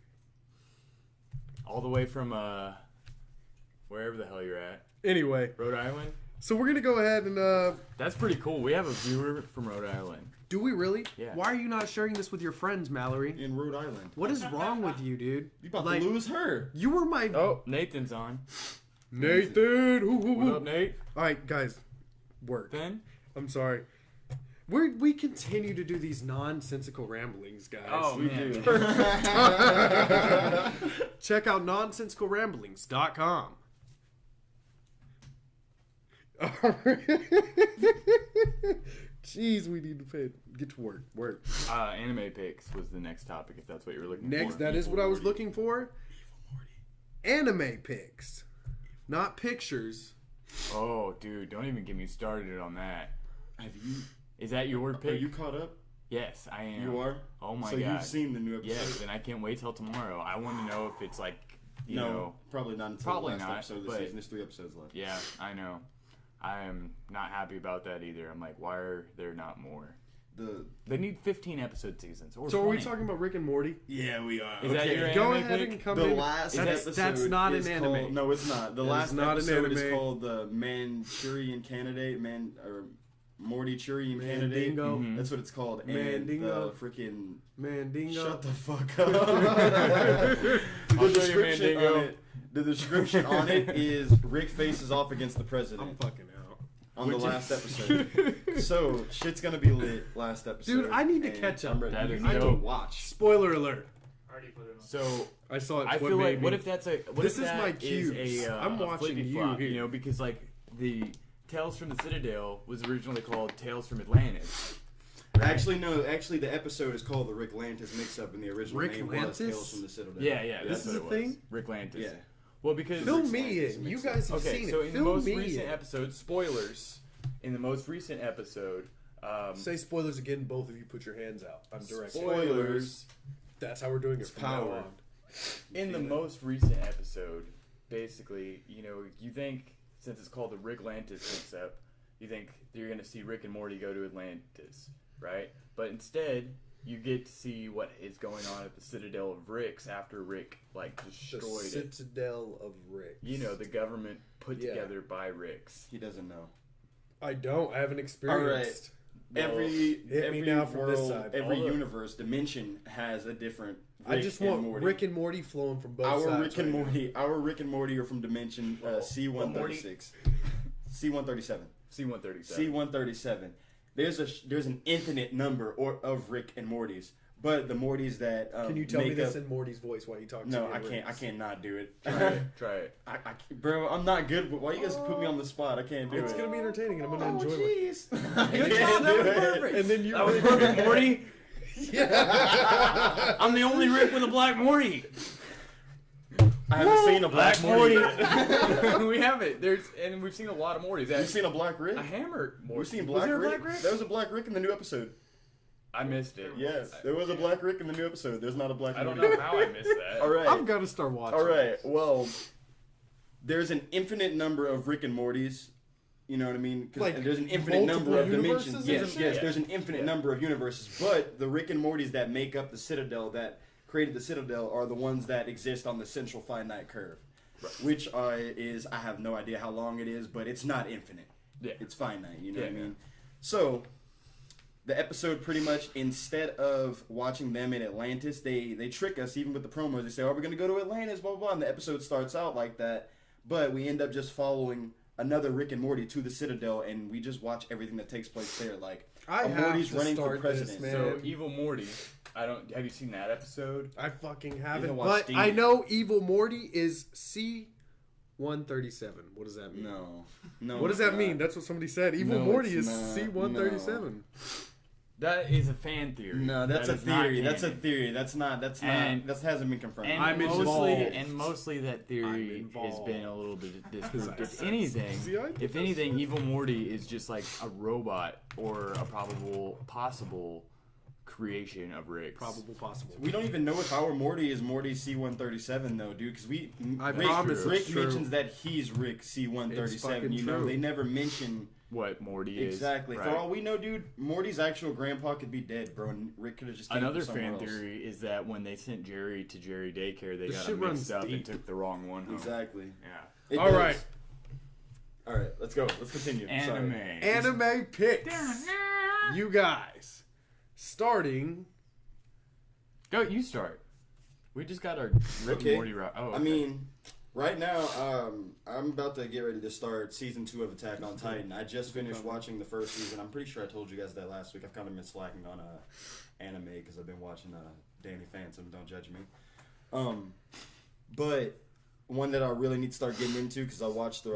all the way from wherever the hell you're at, Anyway, Rhode Island. so we're gonna go ahead and That's pretty cool. We have a viewer from Rhode Island. do we really? Yeah. Why are you not sharing this with your friends, Mallory? In Rhode Island. What is wrong with you, dude? You about Like, to lose her. You were my Oh, Nathan's on. Nathan. Ooh, ooh, What ooh. up, Nate? All right, guys, work. Ben? I'm sorry. We continue to do these nonsensical ramblings, guys. Oh, We man. do. Check out nonsensicalramblings.com. Jeez, we need to get to work. Work. Anime picks was the next topic, if that's what you were looking Next, for. that is what I was Morty. looking for. Anime pics, not pictures. Oh, dude, don't even get me started on that. Have you? Is that your Are pick? you caught up? Yes, I am. You are. Oh my so god. you've seen the new episode? Yes, and I can't wait till tomorrow. I want to know if it's like, you no, know. probably not until Probably the last not, episode of the but- season. There's 3 episodes left. Yeah, I know. I am not happy about that either. I'm like, why are there not more? They need 15 episode seasons. Or So are we 20. talking about Rick and Morty? Yeah, we are. Is that your Go anime ahead pick? and come The in. last that's, episode that's not an is anime. Called, no, it's not. The That last is not an episode is anime. called the Manchurian Candidate, Morty-Churian Candidate. Mandingo. Mhm. That's what it's called. And Mandingo. the freaking Mandingo. shut the fuck up. I'll show you Mandingo. The description on it is Rick faces off against the president I'm fucking out. on the last episode. So shit's gonna be lit last episode. Dude, I need to and catch up. I'm ready. That You is need to dope. watch. Spoiler alert. Already put it on. So I saw it. I what feel made like, me- what if that's a? What This if is that my is cubes. a, I'm a watching flippy you flop, here. You know, because like the Tales from the Citadel was originally called Tales from Atlantis. Actually, no. Actually, the episode is called the Rick Lantis mix-up, and the original Rick name Lantis? was Tales from the Citadel. Yeah, This that's is what a it was. thing? Rick Lantis. Yeah. Well, because Fill Rick me Lantis in. You mix-up. guys have okay, seen so it. in the Fill most me recent in. episode, spoilers. In the most recent episode, Say spoilers again. Both of you put your hands out. I'm directing. spoilers. That's how we're doing it. From now power. on. In the most recent episode, basically, you know, you think since it's called the Rick Lantis mix-up, you think you're going to see Rick and Morty go to Atlantis, right? But instead, you get to see what is going on at the Citadel of Ricks after Rick like The destroyed it. Citadel of Rick. You know, the government put Yeah. together by Ricks. He doesn't know. I don't. I haven't experienced. Every hit me now from this world, side. every All the- universe, dimension has a different. Rick I just and want Morty. Rick and Morty flowing from both Our sides. Rick and right now. Morty. Our Rick and Morty are from dimension C-136, C-137, C-137. C-137. There's an infinite number of Rick and Mortys, But the Mortys that Can you tell me make this up, in Morty's voice while you talk to me? No, in I can't. I Morty's? can't not do it. Try it. I can't, bro, I'm not good. But why you guys put me on the spot? I can't do It's it. gonna be entertaining, and I'm gonna Oh, enjoy it. jeez. Good job, that was perfect. And then you That was perfect, Morty. Yeah. I'm the only Rick with a black Morty. I haven't seen a black Morty. We haven't. We've seen a lot of Mortys. You've seen a black Rick? a hammer Morty. We've seen Was black there a Rick? black Rick? There was a black Rick in the new episode. I missed it. Yes, there was a black Rick in the new episode. There's not a black I don't Morty. know how I missed that. All right. I've got to start watching. All right. Well, there's an infinite number of Rick and Mortys. You know what I mean? 'Cause Like there's an infinite number of multiple dimensions. universes Yes, and yes. shit? There's an infinite number of universes. But the Rick and Mortys that make up the Citadel, that created the Citadel, are the ones that exist on the central finite curve, which is, I have no idea how long it is, but it's not infinite. Yeah. It's finite. You know Yeah, what I mean? yeah. So the episode pretty much, instead of watching them in Atlantis, they trick us even with the promos. They say, "Oh, we're gonna go to Atlantis," blah blah blah. And the episode starts out like that, but we end up just following another Rick and Morty to the Citadel, and we just watch everything that takes place there. Like I a have Morty's to running for start this, president. man. So Evil Morty. Have you seen that episode? I fucking You haven't. can watch But Demon. I know Evil Morty is C-137. What does that mean? No. What does that mean? That's what somebody said. Evil No, Morty it's is not. C-137. That is a fan theory. No, that's That a is not theory. That's a canon. theory. That's not. That hasn't been confirmed. And I'm mostly, involved. mostly that I'm theory has involved. been a little bit disproved. If See, I did if anything, Evil Morty is just like a robot or a possible creation of Rick's. Probable possible. We don't even know if our Morty is Morty C-137 though, dude. Because I Rick, promise Rick it's true. mentions that he's Rick It's C-137. fucking You know, true. they never mention What Morty is. exactly. right? For all we know, dude, Morty's actual grandpa could be dead, bro, and Rick could have just taken Another him somewhere fan else. theory is that when they sent Jerry to Jerry daycare, they This got shit him runs mixed up deep. and took the wrong one home. Exactly. Yeah. It All does. right. All right. Let's go. Let's continue. Anime. Sorry. Anime picks. You guys. Starting. Go, you start. We just got our Rick Okay. and Morty route. Oh, I mean, right now, I'm about to get ready to start season 2 of Attack on Titan. I just finished watching the first season. I'm pretty sure I told you guys that last week. I've kind of been slacking on anime because I've been watching Danny Phantom. Don't judge me. But one that I really need to start getting into because I watched it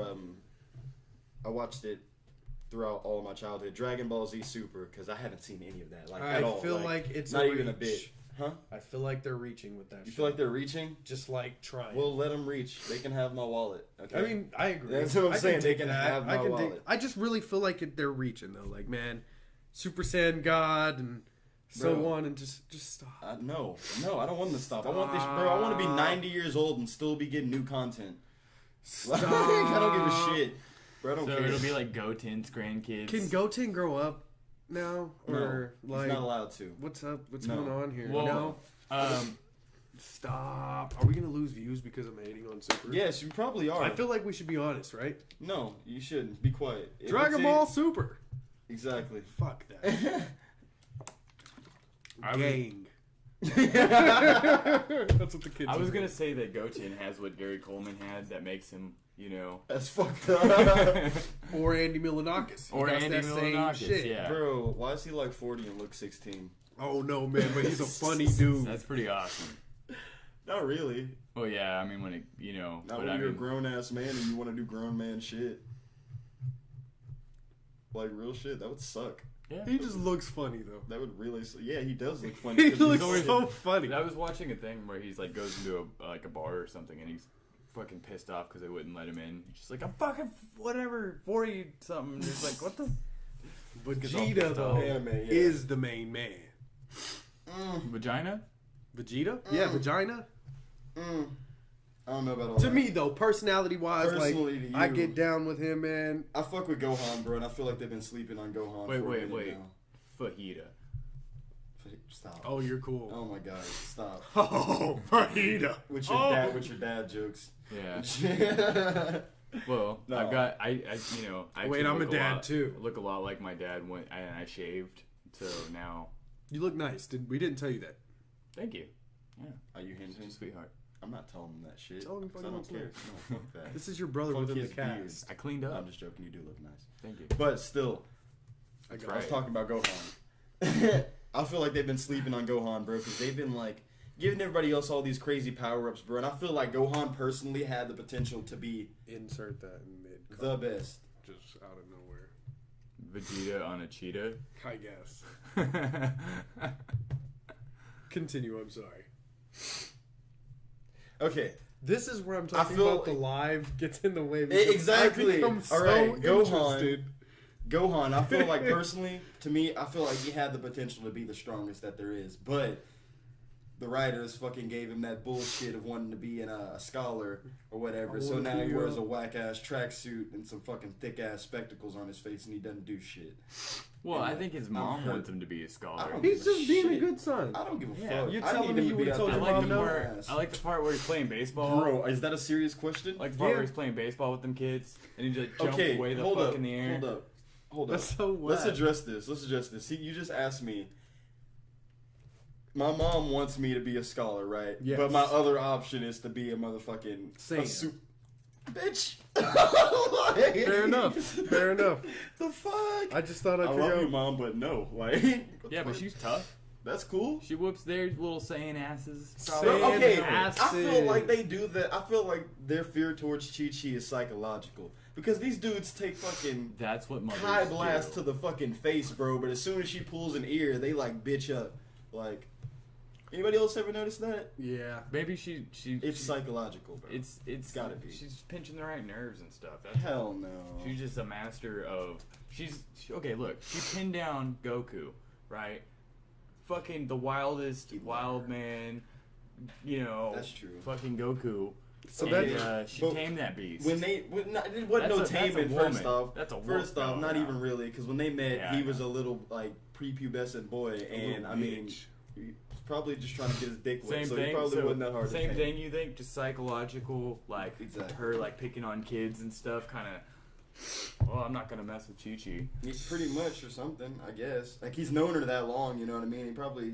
throughout all of my childhood. Dragon Ball Z Super, because I haven't seen any of that at all. I feel like it's not a even a reach. bit. Huh? I feel like they're reaching with that. You feel like they're reaching? just like trying. Well, let them reach. They can have my wallet. Okay. I mean, I agree. That's what I'm I saying. They dig can that. have my I dig- wallet. I just really feel like they're reaching though. Like, man, Super Saiyan God and so Bro. on, and just stop. No, I don't want them to stop. I want this, bro. I want to be 90 years old and still be getting new content. Like, I don't give a shit, bro. I don't so care. it'll be like Goten's grandkids. Can Goten grow up now, or no, like he's not allowed to. what's up? What's No. going on here? Well, no, stop. Are we gonna lose views because I'm hating on Super? Yes, you probably are. I feel like we should be honest, right? no, you shouldn't. Be quiet. If Dragon it's Ball it- Super. Exactly. Fuck that. I was- Gang. That's what the kids. I was are gonna doing. say that Goten has what Gary Coleman had that makes him, That's fucked up. Or Andy Milonakis. He or does Andy that same Milonakis. shit. Yeah, Bro, why is he like 40 and look 16? Oh no, man, but he's a funny dude. that's pretty awesome. Not really. Well, yeah, I mean when it, Not but when I you're mean, a grown ass man and you want to do grown man shit. Like real shit, that would suck. yeah. He just looks funny though. That would really. Yeah, he does look funny. He 'cause he's looks always- so funny. I was watching a thing where he's like goes into a bar or something and he's fucking pissed off because they wouldn't let him in. He's just like, I'm fucking whatever 40 something. And he's like, what the Vegeta though Anime, yeah. is the main man. vagina? Vegeta? Yeah, vagina. I don't know about all To that. me though, personality wise, Personally like to I you. get down with him, man. I fuck with Gohan, bro, and I feel like they've been sleeping on Gohan. Wait, for a wait, minute wait. now. Fajita. Stop. Oh, you're cool. Oh my god, stop. Oh, Vegeta. With your dad jokes. Yeah. Well, No. I've got I you know I Wait, actually I'm a look dad, lot- too. Look a lot like my dad when I shaved. So now, You look nice. We didn't tell you that. thank you. Yeah, Are you such a hinting? sweetheart. I'm not telling him that shit. Tell him 'cause fucking I don't care. what's No, fuck that. This is your brother Fuck within the his beard. cast. I cleaned up. I'm just joking. You do look nice. Thank you. But still, I I was right. talking about Gohan. I feel like they've been sleeping on Gohan, bro, because they've been like giving everybody else all these crazy power ups, bro. And I feel like Gohan personally had the potential to be Insert that in mid. the best. Just out of nowhere. Vegeta on a cheetah. I guess. Continue. I'm sorry. Okay, This is where I'm talking feel about the live gets in the way. exactly. I become so All right, interested. Gohan, I feel like personally, to me, I feel like he had the potential to be the strongest that there is, but the writers fucking gave him that bullshit of wanting to be a scholar or whatever. So now he wears a whack ass tracksuit and some fucking thick ass spectacles on his face, and he doesn't do shit. Well, And I think his mom hurt. wants him to be a I scholar. don't He's give a just being a shit. good son. I don't give a Yeah. fuck. You're I telling need me him you to be would've out told there your I like mom the no? part. I like the part where he's playing baseball. Bro, is that a serious question? Like the part Yeah. where he's playing baseball with them kids, and he just jumps Okay, way the hold fuck up, in the air. hold up. That's so Let's whack. address this. See, you just asked me. My mom wants me to be a scholar, right? Yes. But my other option is to be a motherfucking Saiyan. bitch. Fair enough. Fair enough. The fuck? I just thought I'd I figure love you, out. mom, but no. Like, Yeah, but she's tough. that's cool. She whoops their little Saiyan asses. Saiyan Bro, okay, asses. I feel like they do that. I feel like their fear towards Chi-Chi is psychological because these dudes take fucking That's what mothers high blast do. to the fucking face, bro. But as soon as she pulls an ear, they like bitch up. Like, anybody else ever notice that? Yeah. Maybe she It's psychological, bro. it's gotta be. She's pinching the right nerves and stuff. That's Hell no. She's just a master of. Okay. Look, she pinned down Goku, right? Fucking the wildest wild man. You know, That's true. Fucking Goku. So And, that- she but tamed that beast. When it wasn't no That's a taming. woman. First off, That's a woman. first off, No, not no. even really, because when they met, Yeah, he I was a know. little like prepubescent boy, and little I mean, bitch. he was probably just trying to get his dick wet, Same so thing. he probably so wasn't that hard to same tame. thing. You think just psychological, like Exactly. her like picking on kids and stuff, kind of. Well, I'm not gonna mess with Chi Chi. He's pretty much or something, I guess. Like he's known her that long, you know what I mean? He probably,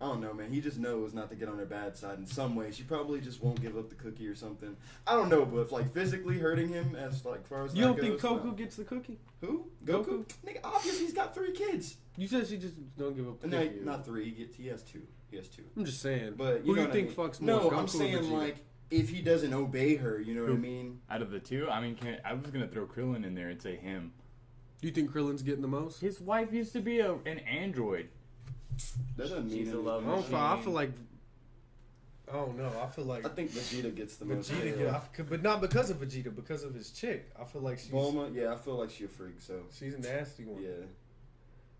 I don't know, man. He just knows not to get on her bad side in some way. She probably just won't give up the cookie or something. I don't know, but like physically hurting him as like far as You that don't think goes, Goku no. gets the cookie? Who? Goku? Nigga, obviously he's got 3 kids. You said she just don't give up the No, cookie. not 3. He has 2. He has 2. I'm just saying. But who do know you what think I mean? fucks more? No, Goku I'm or saying Vegeta? like if he doesn't obey her, you know what I Who? mean? Out of the two, I mean, I was gonna throw Krillin in there and say him. Do you think Krillin's getting the most? His wife used to be an android. That doesn't mean She's a anything. love I don't machine. feel, I feel like. I don't know. I feel like I think Vegeta gets the most. Vegeta, but not because of Vegeta, because of his chick. I feel like she's Bulma, yeah, I feel like she's a freak. So she's a nasty one. yeah.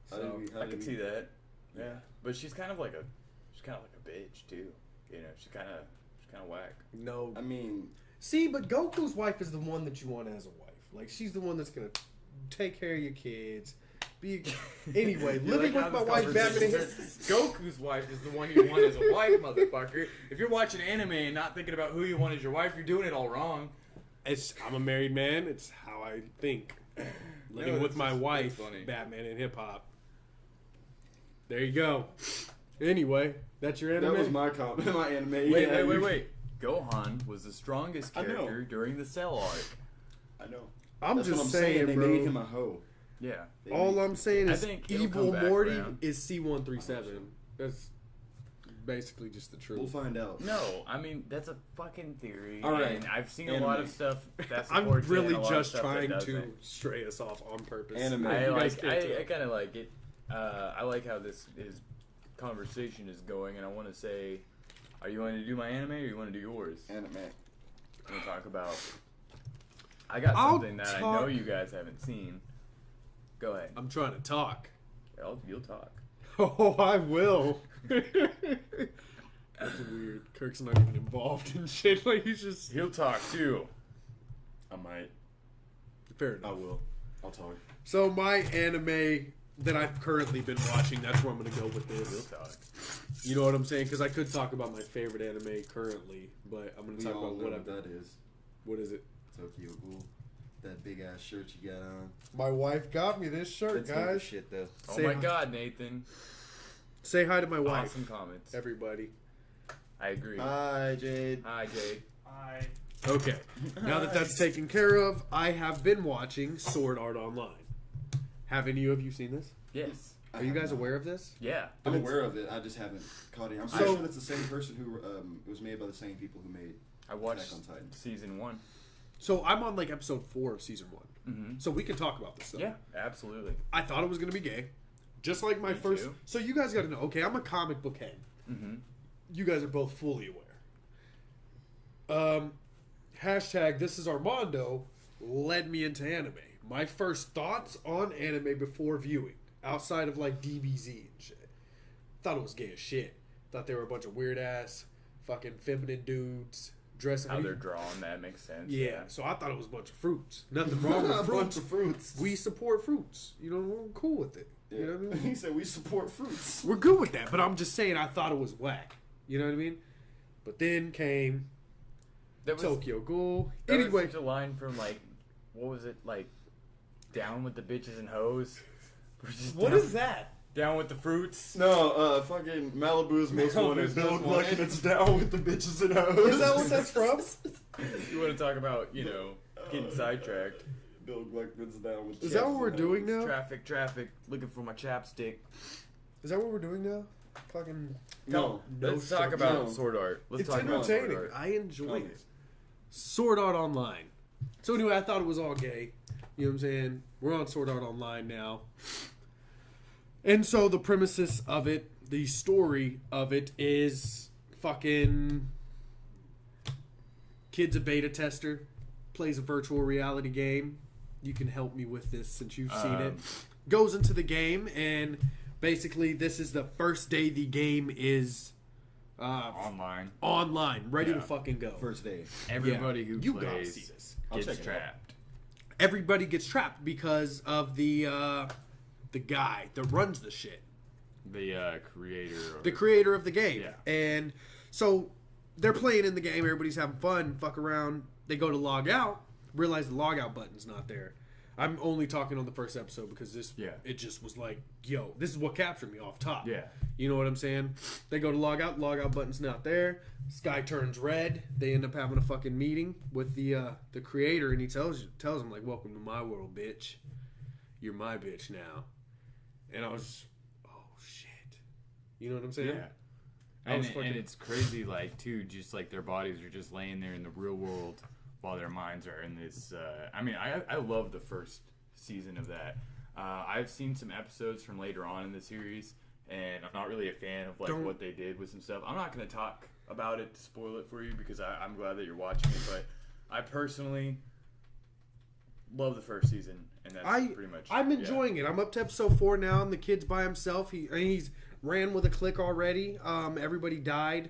So, I could see that. Yeah, but she's kind of like a bitch too. You know, she's kind of whack. No, I mean, see, but Goku's wife is the one that you want as a wife. Like she's the one that's gonna take care of your kids. Be anyway, living with my wife, Batman. Goku's wife is the one you want as a wife, motherfucker. If you're watching anime and not thinking about who you want as your wife, you're doing it all wrong. I'm a married man. It's how I think. Living with that's my just- wife, that's funny. Batman and hip hop. There you go. Anyway, that's your anime. that was my my anime. Wait. Gohan was the strongest I know. character during the Cell arc. I know. I'm That's just what I'm saying, They bro. made him a hoe. Yeah. They All made- I'm saying I is think it'll evil come back Morty around. is C137. That's basically just the truth. We'll find out. No, I mean that's a fucking theory. All right. and I've seen Anime. a lot of stuff that I'm supports it really and a lot of just stuff that trying to doesn't. stray us off on purpose. Anime. You I guys like. can't I tell. kind of like it. I like how this conversation is going, and I want to say, are you wanting to do my anime or you want to do yours? Anime. We'll talk about. I got I'll something that I know talk- you guys haven't seen. Go ahead. I'm trying to talk. You'll talk. Oh, I will. That's weird. Kirk's not even involved in shit. Like he's just He'll talk too. I might. fair I enough. will. I'll talk. So my anime that I've currently been watching, that's where I'm going to go with He'll this. talk. You know what I'm saying? Because I could talk about my favorite anime currently, but I'm going to We talk all about know what what I've. that is. What is it? Tokyo Ghoul. That big ass shirt you got on. My wife got me this shirt, That's heavy guys. shit though. Oh Say my hi. God, Nathan! Say hi to my wife, Awesome comments. everybody. I agree. Hi, Jade. Hi, Jade. I Okay, now that that's taken care of, I have been watching Sword Art Online. Have any of you seen this? Yes. Are you guys aware of this? Yeah. I'm aware of it. I just haven't caught it. I'm pretty sure that's the same person who it was made by the same people who made I watched Attack on Titan. season 1. So I'm on like episode 4 of season 1. Mm-hmm. So we can talk about this stuff. Yeah, absolutely. I thought it was going to be gay. Just like my Me first. too. So you guys got to know. Okay, I'm a comic book head. Mm-hmm. You guys are both fully aware. Hashtag this is Armando led me into anime. My first thoughts on anime before viewing, outside of like DBZ and shit, thought it was gay as shit. Thought they were a bunch of weird ass, fucking feminine dudes dressing. How they're drawn, that makes sense. Yeah, so I thought it was a bunch of fruits. Nothing wrong with A fruits. bunch of fruits. We support fruits. You know, we're cool with it. You know what I mean? He said we support fruits. We're good with that, but I'm just saying I thought it was whack. You know what I mean? But then came That was, Tokyo Ghoul. that Anyway, was such a line from like, what was it, like, down with the bitches and hoes? We're just what down, is that? Down with the fruits? No, fucking Malibu's most wanted. Build like and it's down with the bitches and hoes. Is that what that's from? You want to talk about, getting sidetracked. Bill Gluckman's down with. Is that what we're doing now? Traffic, looking for my chapstick. Is that what we're doing now? Fucking No. Let's talk shit. about No. Sword Art. Let's It's talk about Sword entertaining. Art. I enjoy Okay. it. Sword Art Online. So anyway, I thought it was all gay. You know what I'm saying? We're on Sword Art Online now. And so the premises of it, the story of it is fucking kid's a beta tester, plays a virtual reality game. You can help me with this since you've seen it. Goes into the game and basically this is the first day the game is Online. online, ready to Yeah. fucking go. First day? Everybody Yeah. who You gotta plays see this. I'll gets check it out. trapped. Everybody gets trapped because of the guy that runs the shit. The creator. The creator of the game. Yeah. And so they're playing in the game, everybody's having fun, fuck around. They go to log out, realize the log out button's not there. I'm only talking on the first episode because it just was like, yo, this is what captured me off top. Yeah. You know what I'm saying? They go to log out button's not there. Sky turns red. They end up having a fucking meeting with the creator, and he tells them like, welcome to my world, bitch. You're my bitch now. And I was, oh shit. You know what I'm saying? Yeah. I was And fucking- it's crazy, like, too, just like their bodies are just laying there in the real world while their minds are in this. I love the first season of that. I've seen some episodes from later on in the series, and I'm not really a fan of like what they did with some stuff. I'm not going to talk about it to spoil it for you because I'm glad that you're watching it, but I personally love the first season, and that's pretty much. I'm enjoying it. I'm up to episode 4 now, and the kid's by himself. He's ran with a click already. Everybody died.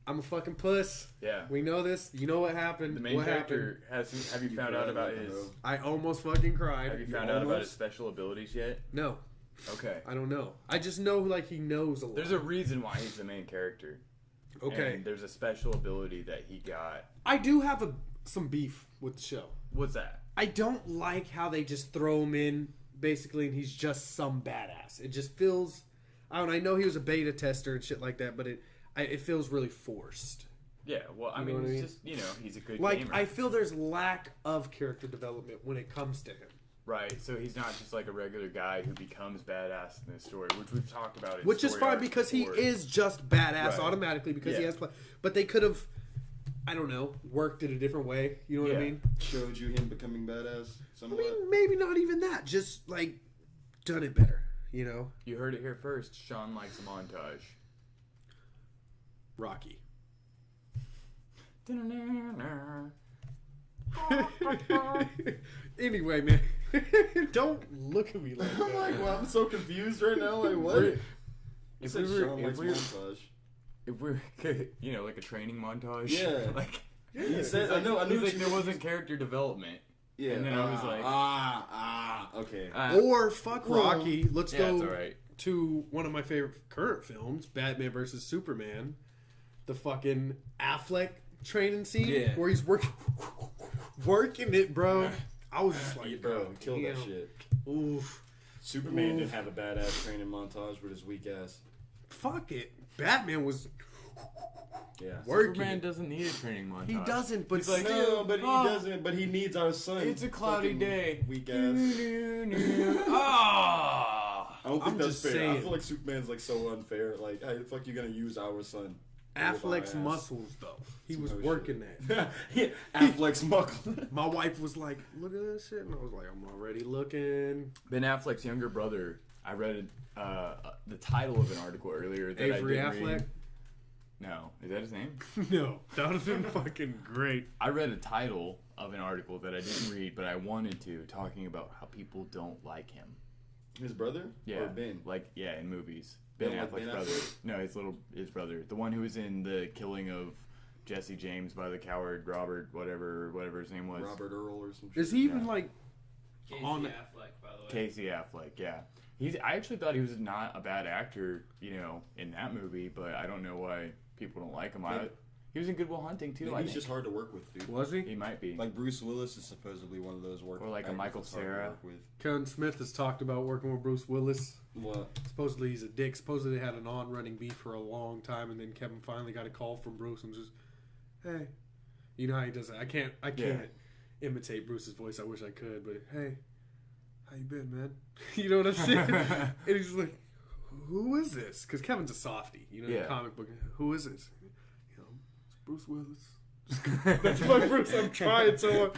I'm a fucking puss. Yeah. We know this. You know what happened. The main what character happened? have you found out about his? I almost fucking cried. Have you found out about his special abilities yet? No, Okay. I don't know. I just know like he knows a lot. There's a reason why he's the main character. Okay. And there's a special ability that he got. I do have some beef with the show. What's that? I don't like how they just throw him in basically, and he's just some badass. It just feels. I know he was a beta tester and shit like that, but it feels really forced. Yeah, well, I You know mean, what I mean? it's just, he's a good Like gamer. I feel there's lack of character development when it comes to him. Right, so he's not just like a regular guy who becomes badass in this story, which we've talked about in Which is story fine arcs because before. he is just badass Right. automatically because he Yeah. has play. But they could have, I don't know, worked it a different way. You know what I Yeah. mean? Showed you him becoming badass I somewhat. mean, maybe not even that. Just like done it better. You know, You heard it here first. Sean likes a montage. Rocky. Anyway, man, don't look at me like I'm that. like, well, I'm so confused right now. Like, what? If He said we were- Sean if likes we were- montage. If we're, like a training montage. Yeah. like, He said, I know, I knew he's like, what there you- wasn't character development. Yeah. And then I was like, okay. Or fuck Rocky. Let's yeah, go it's all right. to one of my favorite current films, Batman versus Superman. The fucking Affleck training scene Yeah. where he's working it, bro. I was just like, Bro, he killed that damn. shit. Oof. Superman didn't have a badass training montage with his weak ass. Fuck it. Batman was Yeah. working. Superman doesn't need a training montage. He doesn't, but He's like, still. No, but he doesn't. But he needs our son. It's a cloudy Fucking day. Weak ass. Ah! I don't think I'm that's just fair. saying. I feel like Superman's like so unfair. Like, how the fuck you gonna use our son? Affleck's Ass. muscles, though. He was Oh, working shit. that. Yeah, Affleck's muscle. My wife was like, "Look at this shit," and I was like, "I'm already looking." Ben Affleck's younger brother. I read the title of an article earlier that Avery I didn't Affleck. read. No, is that his name? No, that would have been fucking great. I read a title of an article that I didn't read, but I wanted to, talking about how people don't like him. His brother? Yeah, Or Ben? like in movies. Ben Don't like Affleck's Ben brother. Affleck? No, his brother, the one who was in the killing of Jesse James by the coward Robert, whatever his name was. Robert Earl or some shit. Is he even Yeah. like Casey on- Affleck, by the way. Casey Affleck, yeah. I actually thought he was not a bad actor, in that movie, but I don't know why people don't like him. He was in Good Will Hunting too. Maybe I he's think. just hard to work with, dude. was he? He might be. Like Bruce Willis is supposedly one of those work. Or like a actors Michael that's hard to Cera. work with. Kevin Smith has talked about working with Bruce Willis. What? Supposedly he's a dick. Supposedly they had an on-running beef for a long time, and then Kevin finally got a call from Bruce and just, "Hey, you know how he does it. I can't imitate Bruce's voice. I wish I could, but hey, how you been, man? You know what I'm saying?" And he's like, "Who is this?" Because Kevin's a softie, Yeah. comic book. Who is this? It's Bruce Willis. That's my Bruce. I'm trying so hard.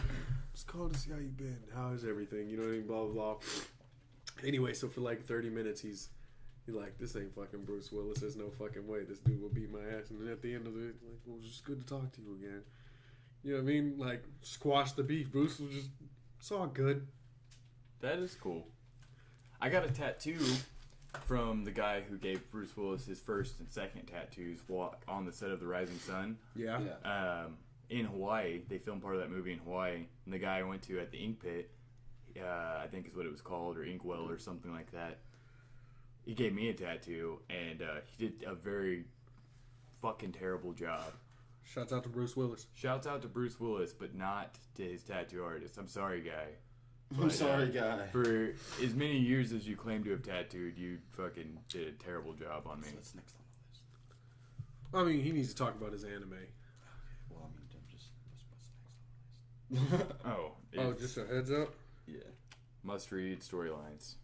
Just call to see how you been. How is everything? You know what I mean? Blah blah blah. Anyway, so for like 30 minutes, he's like, "This ain't fucking Bruce Willis. There's no fucking way this dude will beat my ass." And then at the end of it, like, "Well, it's just good to talk to you again." You know what I mean? Like, squash the beef. Bruce was just, it's all good. That is cool. I got a tattoo from the guy who gave Bruce Willis his first and second tattoos on the set of The Rising Sun. Yeah. Yeah. In Hawaii. They filmed part of that movie in Hawaii. And the guy I went to at the Ink Pit, I think is what it was called, or Inkwell or something like that. He gave me a tattoo, and he did a very fucking terrible job. Shouts out to Bruce Willis. Shouts out to Bruce Willis, but not to his tattoo artist. I'm sorry, guy. I'm sorry, guy. For as many years as you claim to have tattooed, you fucking did a terrible job on me. That's next on the list. I mean, he needs to talk about his anime. Well, I mean, what's next on the list? Oh, Oh, it's just a heads up. Yeah. must-read storylines.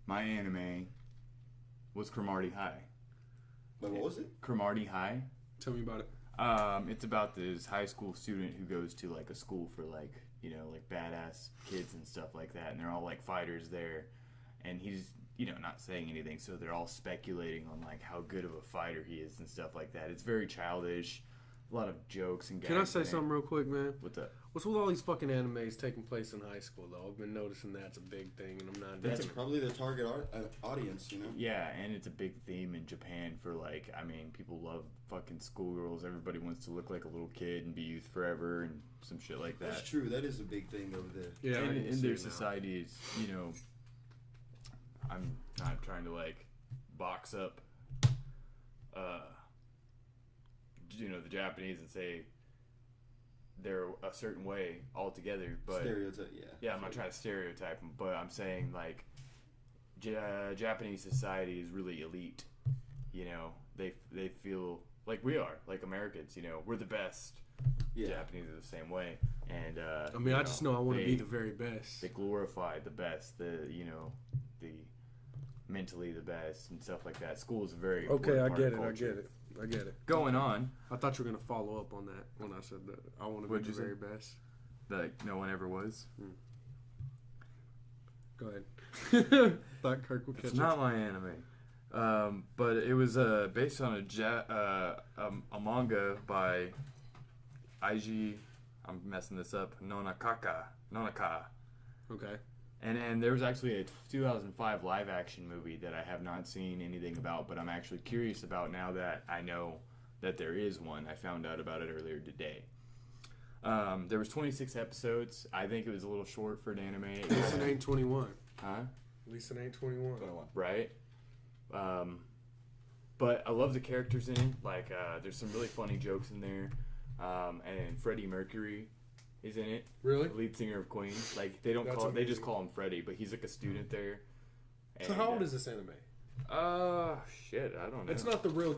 My anime was Cromartie High. Wait, what was it? Cromartie High. Tell me about it. It's about this high school student who goes to like a school for like badass kids and stuff like that, and they're all like fighters there, and he's not saying anything, so they're all speculating on like how good of a fighter he is and stuff like that. It's very childish, a lot of jokes and gags. Can I say in it. something real quick, man? What's up? What's with all these fucking animes taking place in high school, though? I've been noticing that's a big thing, and I'm not. That's probably the target audience, Yeah, and it's a big theme in Japan for people love fucking schoolgirls. Everybody wants to look like a little kid and be youth forever and some shit like that. That's true. That is a big thing over there. Yeah, I and can in see their it now. societies, I'm not trying to like box up, the Japanese and say they're a certain way altogether, but Stereotype, yeah. yeah, I'm not trying to stereotype them, but I'm saying like Japanese society is really elite. They feel like we are, like Americans. We're the best. Yeah. Japanese are the same way, and I mean, I just know I want to be the very best. They glorify the best, the mentally the best and stuff like that. School is a very Okay, I important part get of it. I culture. get it. I get it. Going on, I thought you were gonna follow up on that when I said that I want to be What'd the you say? very best. like no one ever was. Go ahead. Thought Kirk would catch It's it. not my anime, but it was based on a manga by Eiji. I'm messing this up. Nonaka. Okay. And there was actually a 2005 live action movie that I have not seen anything about, but I'm actually curious about now that I know that there is one. I found out about it earlier today. There was 26 episodes. I think it was a little short for an anime. At least it ain't 21. Huh? At least it ain't 21. 21. Right? But I love the characters in it. Like, there's some really funny jokes in there. And Freddie Mercury is in it. Really? The lead singer of Queen. Like, they don't That's call they just amazing. call him Freddie, but he's like a student there. So how old is this anime? Shit, I don't know. It's not the real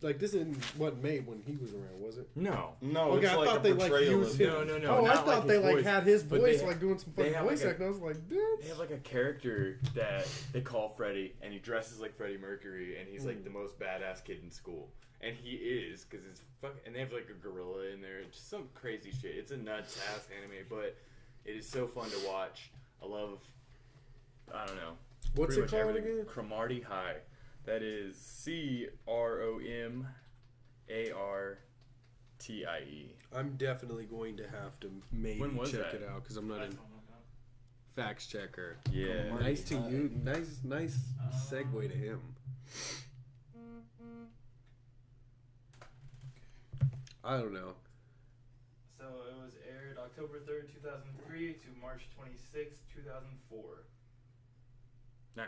like this wasn't made when he was around, was it? No. No, Okay, it's I like thought a they like portrayal used of him. No, Oh, I not thought like they his like voice. had his But voice they- like doing some they fucking have, like, voice acting. I was like, dude. They have like a character that they call Freddie, and he dresses like Freddie Mercury, and he's like the most badass kid in school, and he is because it's fucking. And they have like a gorilla in there, just some crazy shit. It's a nuts ass anime, but it is so fun to watch. I love. I don't know. What's pretty it much called everything. again? Cromartie High. That is CROMARTIE. I'm definitely going to have to maybe When was check that? it out because I'm not in Facts Checker. Yeah. Cromartie. Nice to you. Nice segue to him. I don't know. So it was aired October 3rd, 2003 to March 26th, 2004. Nice.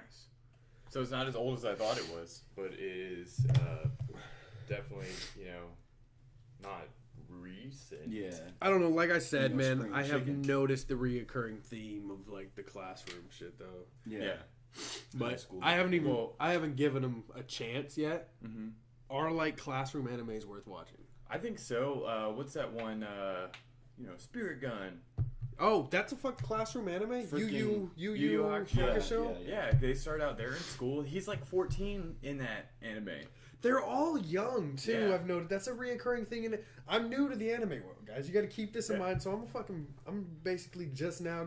So it's not as old as I thought it was, but it is definitely, not recent. Yeah. I don't know. Like I said, You know, man, spring I have chicken. noticed the reoccurring theme of like the classroom shit, though. Yeah. High But school. I haven't even Well- I haven't given them a chance yet. Mm-hmm. Are like classroom animes worth watching? I think so. What's that one? Spirit Gun. Oh, that's a fucking classroom anime. Freaking Yu Yu Hakusho. Yeah. Yeah, they start out there in school. He's like 14 in that anime. They're all young too. Yeah. I've noted that's a reoccurring thing. In it. I'm new to the anime world, guys. You got to keep this in Yeah. mind. So I'm basically just now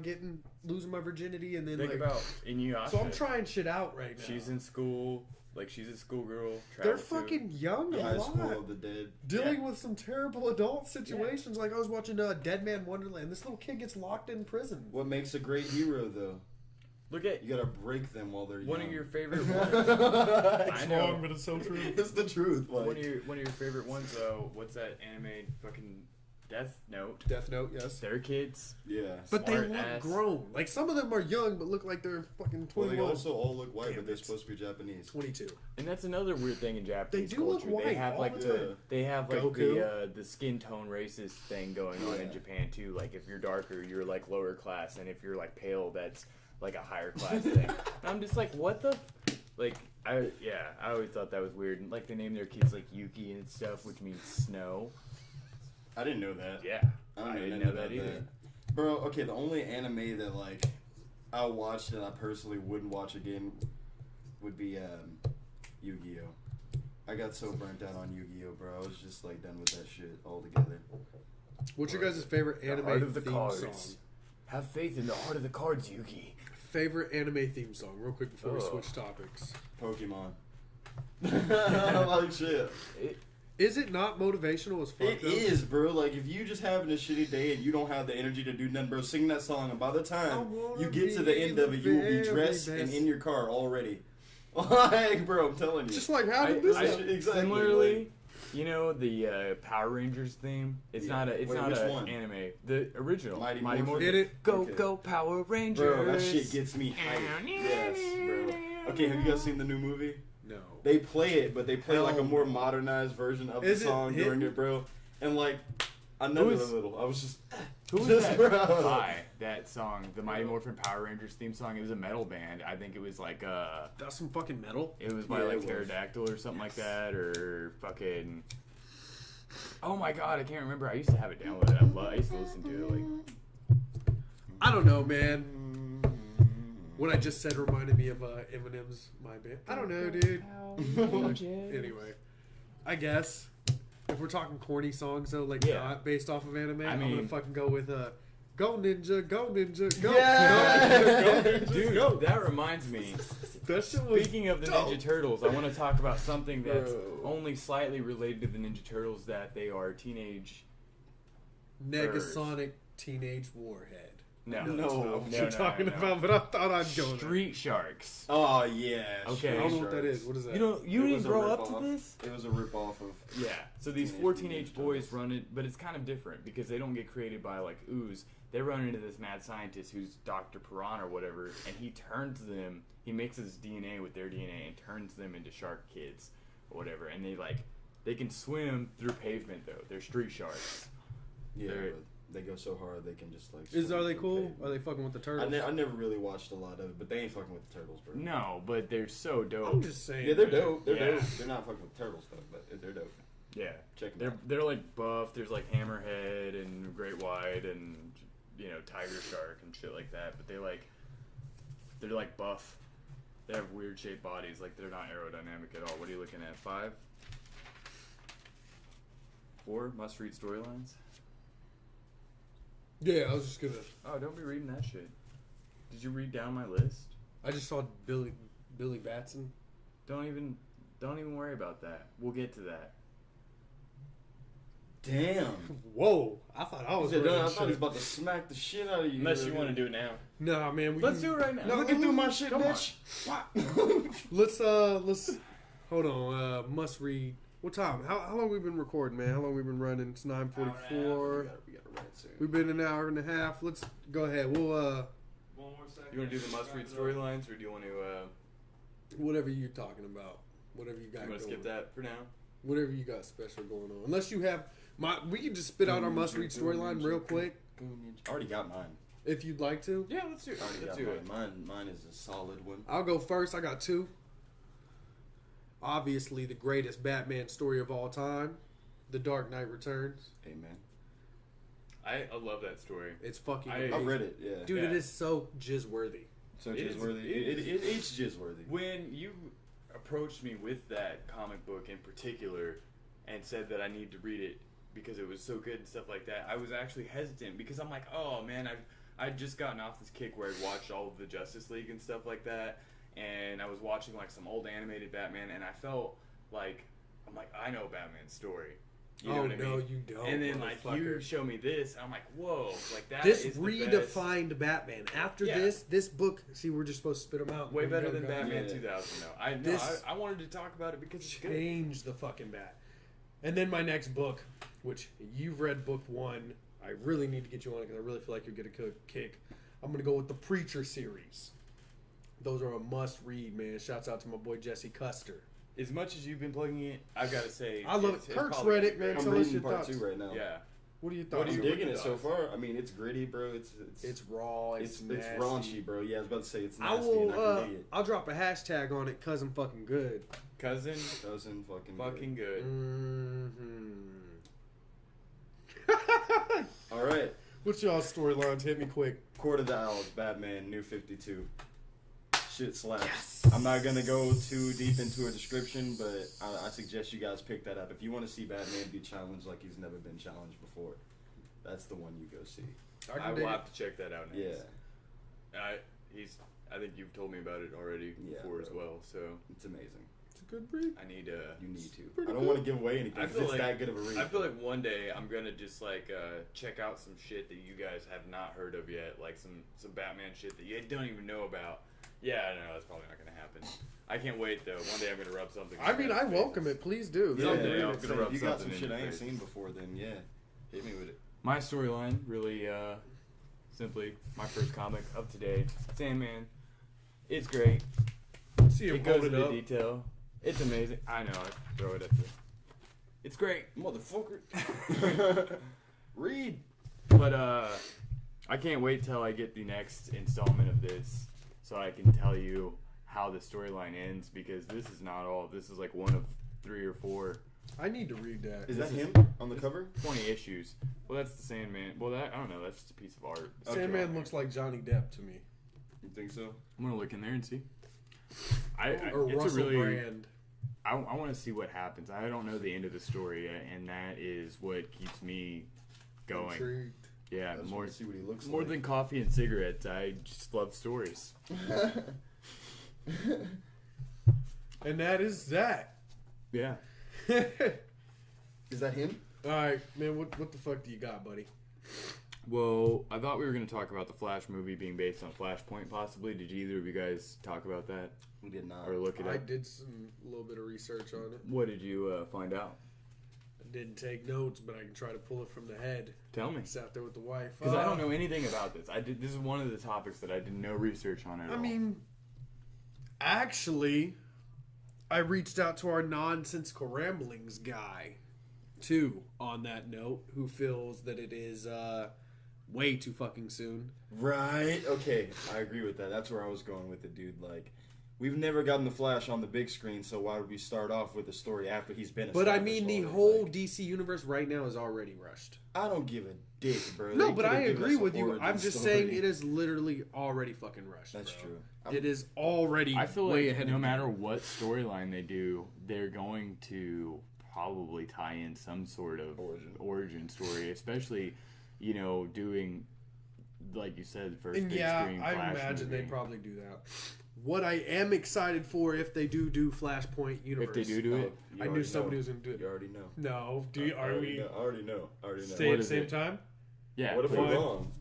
losing my virginity, and then Think like, about Inuyasha. so I'm trying shit out right now. She's in school. Like, she's a schoolgirl. They're travels to- fucking young a High School lot. of the Dead. Dealing Yeah. with some terrible adult situations. Like I was watching Dead Man Wonderland. This little kid gets locked in prison. What makes a great hero, though? Look at You gotta break them while they're one young. of your favorite ones. I know. but it's so true. It's the truth. Like, One of your favorite ones though. What's that anime? Fucking Death Note. Death Note, yes. They're kids. yeah. But they Smart look ass. grown. Like some of them are young, but look like they're fucking Well, 21. they also all look white, Damn but they're it. supposed to be Japanese. 22. And that's another weird thing in Japanese They do look culture. white They have all like the time. they have like Goku. the skin tone racist thing going on in Yeah. Japan too. Like if you're darker, you're like lower class, and if you're like pale, that's like a higher class thing. And I'm just like, what the? Like I always thought that was weird. And like they name their kids like Yuki and stuff, which means snow. I didn't know that. Yeah, I I don't didn't know know that either. Bro, okay, the only anime that, like, I watched and I personally wouldn't watch again would be Yu-Gi-Oh! I got so burnt out on Yu-Gi-Oh, bro. I was just, like, done with that shit altogether. What's your guys' favorite The anime heart of the theme cards. song? Have faith in the heart of the cards, Yuki. Favorite anime theme song, real quick before we Oh. switch topics. Pokemon. Like, shit. Is it not motivational as fuck? It though? is, bro. Like, if you just having a shitty day and you don't have the energy to do nothing, bro, sing that song, and by the I time wanna you get to the be end of it, you will be the dressed very and best. in your car already. Like, bro, I'm telling you. Just like, how did this happen? exactly, Similarly, you know the Power Rangers theme. It's Yeah. not a. It's Wait, not which a one? anime. The original. Mighty Morphin. Morphin. Did it? Go Okay. go Power Rangers. Bro, that shit gets me hyped. Yes, bro. Okay, have you guys seen the new movie? No. They play it, but they play like a Hell more no. modernized version of Is the it song during hidden? it, bro. And like, I know it Who's- a little. I was just, Who was just that bro. by? That song, the Mighty Morphin Power Rangers theme song. It was a metal band. I think it was like That's some fucking metal. it was by Yeah, like it was. Pterodactyl or something like that, or fucking. Oh my god, I can't remember. I used to have it downloaded. I used to listen to it. Like, I don't know, man. What I just said reminded me of Eminem's My Band. I don't know, dude. Anyway, I guess if we're talking corny songs though, like Yeah. not based off of anime, I I'm mean- gonna fucking go with Go Ninja, Go Ninja, Go. Yeah! Go Ninja, Go Ninja, dude, Go. that reminds me. That shit was Speaking of the dope. Ninja Turtles, I want to talk about something that's Bro. only slightly related to the Ninja Turtles. That they are teenage. Negasonic Teenage Warhead. No, No. That's not what No, you're no, talking no. about, but I thought I'd go there. Street Sharks. Oh yeah. Okay. I don't know Street what that Sharks. is. What is that? You It didn't was a grow up ripoff. to this. It was a ripoff of. Yeah. So these Teenage 4 Mutant teenage Ninja boys Turtles. run it, but it's kind of different because they don't get created by like ooze. They run into this mad scientist who's Dr. Piran or whatever, and he turns them. He mixes DNA with their DNA and turns them into shark kids or whatever. And they can swim through pavement though. They're street sharks. Yeah, They're- but they go so hard they can just like. Are swim they through cool? pavement. Are they fucking with the turtles? I never really watched a lot of it, but they ain't fucking with the turtles, bro. No, but they're so dope. I'm just saying. Yeah, they're dope. They're Yeah. dope. They're not fucking with turtles though, but they're They're dope. Yeah, Check them out. they're like buff. There's like hammerhead and great white and tiger shark and shit like that. But they're like buff. They have weird shaped bodies. Like they're not aerodynamic at all. What are you looking at? 5, 4 must read storylines. Yeah, I was just gonna. Oh, don't be reading that shit. Did you read down my list? I just saw Billy Batson. Don't even worry about that. We'll get to that. Damn. Whoa! I thought I was. I running thought he was shit. about to smack the shit out of you. Unless you want to do it now. Nah, man. Let's do it right now. No, looking through my shit, Come bitch. Let's hold on. Must read. What time? How long we been recording, man? How long we been running? It's 9:44. We gotta run it soon. We've been an hour and a half. Let's go ahead. We'll One more second. You want to do the must read storylines, or do you want to? whatever you're talking about. Whatever you got. You want to skip that for now? Whatever you got special going on. Unless you have we can just spit out our must read storyline real quick I already got mine. if you'd like to. Yeah, let's do it. I already Let's got do it. Mine is a solid one. I'll go first. I got 2. Obviously, the greatest Batman story of all time, The Dark Knight Returns. Amen. I love that story. It's fucking I- amazing. I've read it. Yeah. Dude, Yeah. it is so jizz-worthy. So It is- jizzworthy. It's jizzworthy. When you approached me with that comic book in particular and said that I need to read it because it was so good and stuff like that, I was actually hesitant because I'm like, oh man, I'd just gotten off this kick where I'd watched all of the Justice League and stuff like that, and I was watching like some old animated Batman, and I felt like I know Batman's story. You know Oh, what I no, mean? you don't, And then like you motherfucker. show me this, and I'm like, whoa, like that This is the best. redefined Batman. After Yeah. this book, see, we're just supposed to spit them out. Way better Go, than go. Batman Yeah. 2000 though. I wanted to talk about it because it's good. Change the fucking Bat. And then my next book, which you've read book 1, I really need to get you on it because I really feel like you'll get a kick. I'm going to go with the Preacher series. Those are a must read, man. Shouts out to my boy Jesse Custer. As much as you've been plugging it, I've got to say, I love it's it. Kirk's probably read it, gonna be man. I'm Tell us reading your part thoughts. 2 right now. great. Yeah. What are your What thoughts? do I'm you digging it so thoughts? far. I mean, it's gritty, bro. It's raw. It's it's nasty. raunchy, bro. Yeah, I was about to say it's I nasty, will. and I can dig it. I'll drop a hashtag on it because I'm fucking good. Cousin, Cousin fucking fucking good. Mm-hmm. All right. What's y'all's storylines? Hit me quick. Court of the Owls, Batman, New 52. Shit slaps. I'm not gonna go too deep into a description, but I suggest you guys pick that up. If you want to see Batman be challenged like he's never been challenged before, that's the one you go see. I will have to check that out next. Yeah, I think you've told me about it already Yeah, before as bro. well, so it's amazing. It's a good read. I need You need to. pretty I don't cool. want to give away anything. I 'cause feel it's like that good of a read. I feel like one day I'm gonna just like check out some shit that you guys have not heard of yet, like some Batman shit that you don't even know about. Yeah, I know that's probably not gonna happen. I can't wait though. One day I'm gonna rub something. I mean, I welcome it. Please do. Yeah, Someday I'm if gonna rub you got something some in shit your I ain't face. seen before, then yeah, hit me with it. My storyline, really, simply my first comic of today, Sandman. It's great. See him It goes hold it into up. detail. It's amazing. I know. I throw it at the. It's great. Motherfucker. Read. But I can't wait till I get the next installment of this, so I can tell you how the storyline ends. Because this is not all. This is like one of 3 or 4. I need to read that. Is that This is- him on the cover? 20 issues. Well, that's the Sandman. Well, I don't know. That's just a piece of art. Sandman looks like Johnny Depp to me. You think so? I'm gonna look in there and see. Or it's Russell a really. Brand. I want to see what happens. I don't know the end of the story yet, and that is what keeps me going. Intrigued. Yeah, I just more want to see what he looks more like. than coffee and cigarettes. I just love stories. And that is that. Yeah. Is that him? All right, man. What the fuck do you got, buddy? Well, I thought we were going to talk about the Flash movie being based on Flashpoint, possibly. Did either of you guys talk about that We did not. or look it I up? did a little bit of research on it. What did you find out? I didn't take notes, but I can try to pull it from the head. Tell me, Sat there with the wife. because I don't know anything about this. This is one of the topics that I did no research on at all. I mean, actually, I reached out to our nonsensical ramblings guy, too, on that note, who feels that it is way too fucking soon. Right. Okay. I agree with that. That's where I was going with it, dude. Like, we've never gotten the Flash on the big screen, so why would we start off with the story after he's been But I established mean, the already? whole Like, DC universe right now is already rushed. I don't give a dick, bro. No, They but could've I given agree us a with you. origin I'm just story. saying it is literally already fucking rushed. That's bro. true. It is already. I feel way like ahead no of the matter game. what storyline they do, they're going to probably tie in some sort of origin story, especially, doing, like you said, first And big yeah, screen I Flash imagine movie. they'd probably do that. What I am excited for if they do Flashpoint universe. If they do it, You I knew already somebody know. was going to do it. You already know. No, do you, I are already we know. I already know. say it What at the is same it? time? yeah. What if please. we're wrong?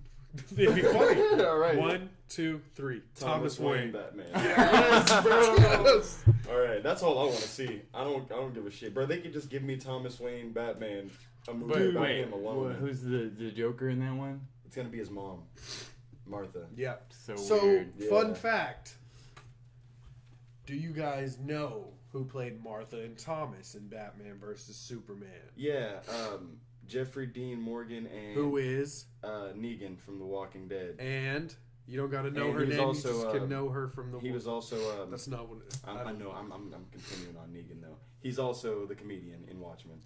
It'd be funny. All right. 1, 2, 3. Thomas Wayne. Batman. Yes, bro. Yes. All right, that's all I want to see. I don't give a shit, bro. They could just give me Thomas Wayne Batman a movie But about wait, him alone. who's the Joker in that one? It's gonna be his mom, Martha. Yeah. So So, weird. fun Yeah. fact. Do you guys know who played Martha and Thomas in Batman versus Superman? Yeah, Jeffrey Dean Morgan and Who is? Negan from The Walking Dead. And you don't got to know And her he was name. also, you just can know her from the. He was also. That's not what. I know. I'm continuing on Negan though. He's also the comedian in Watchmen.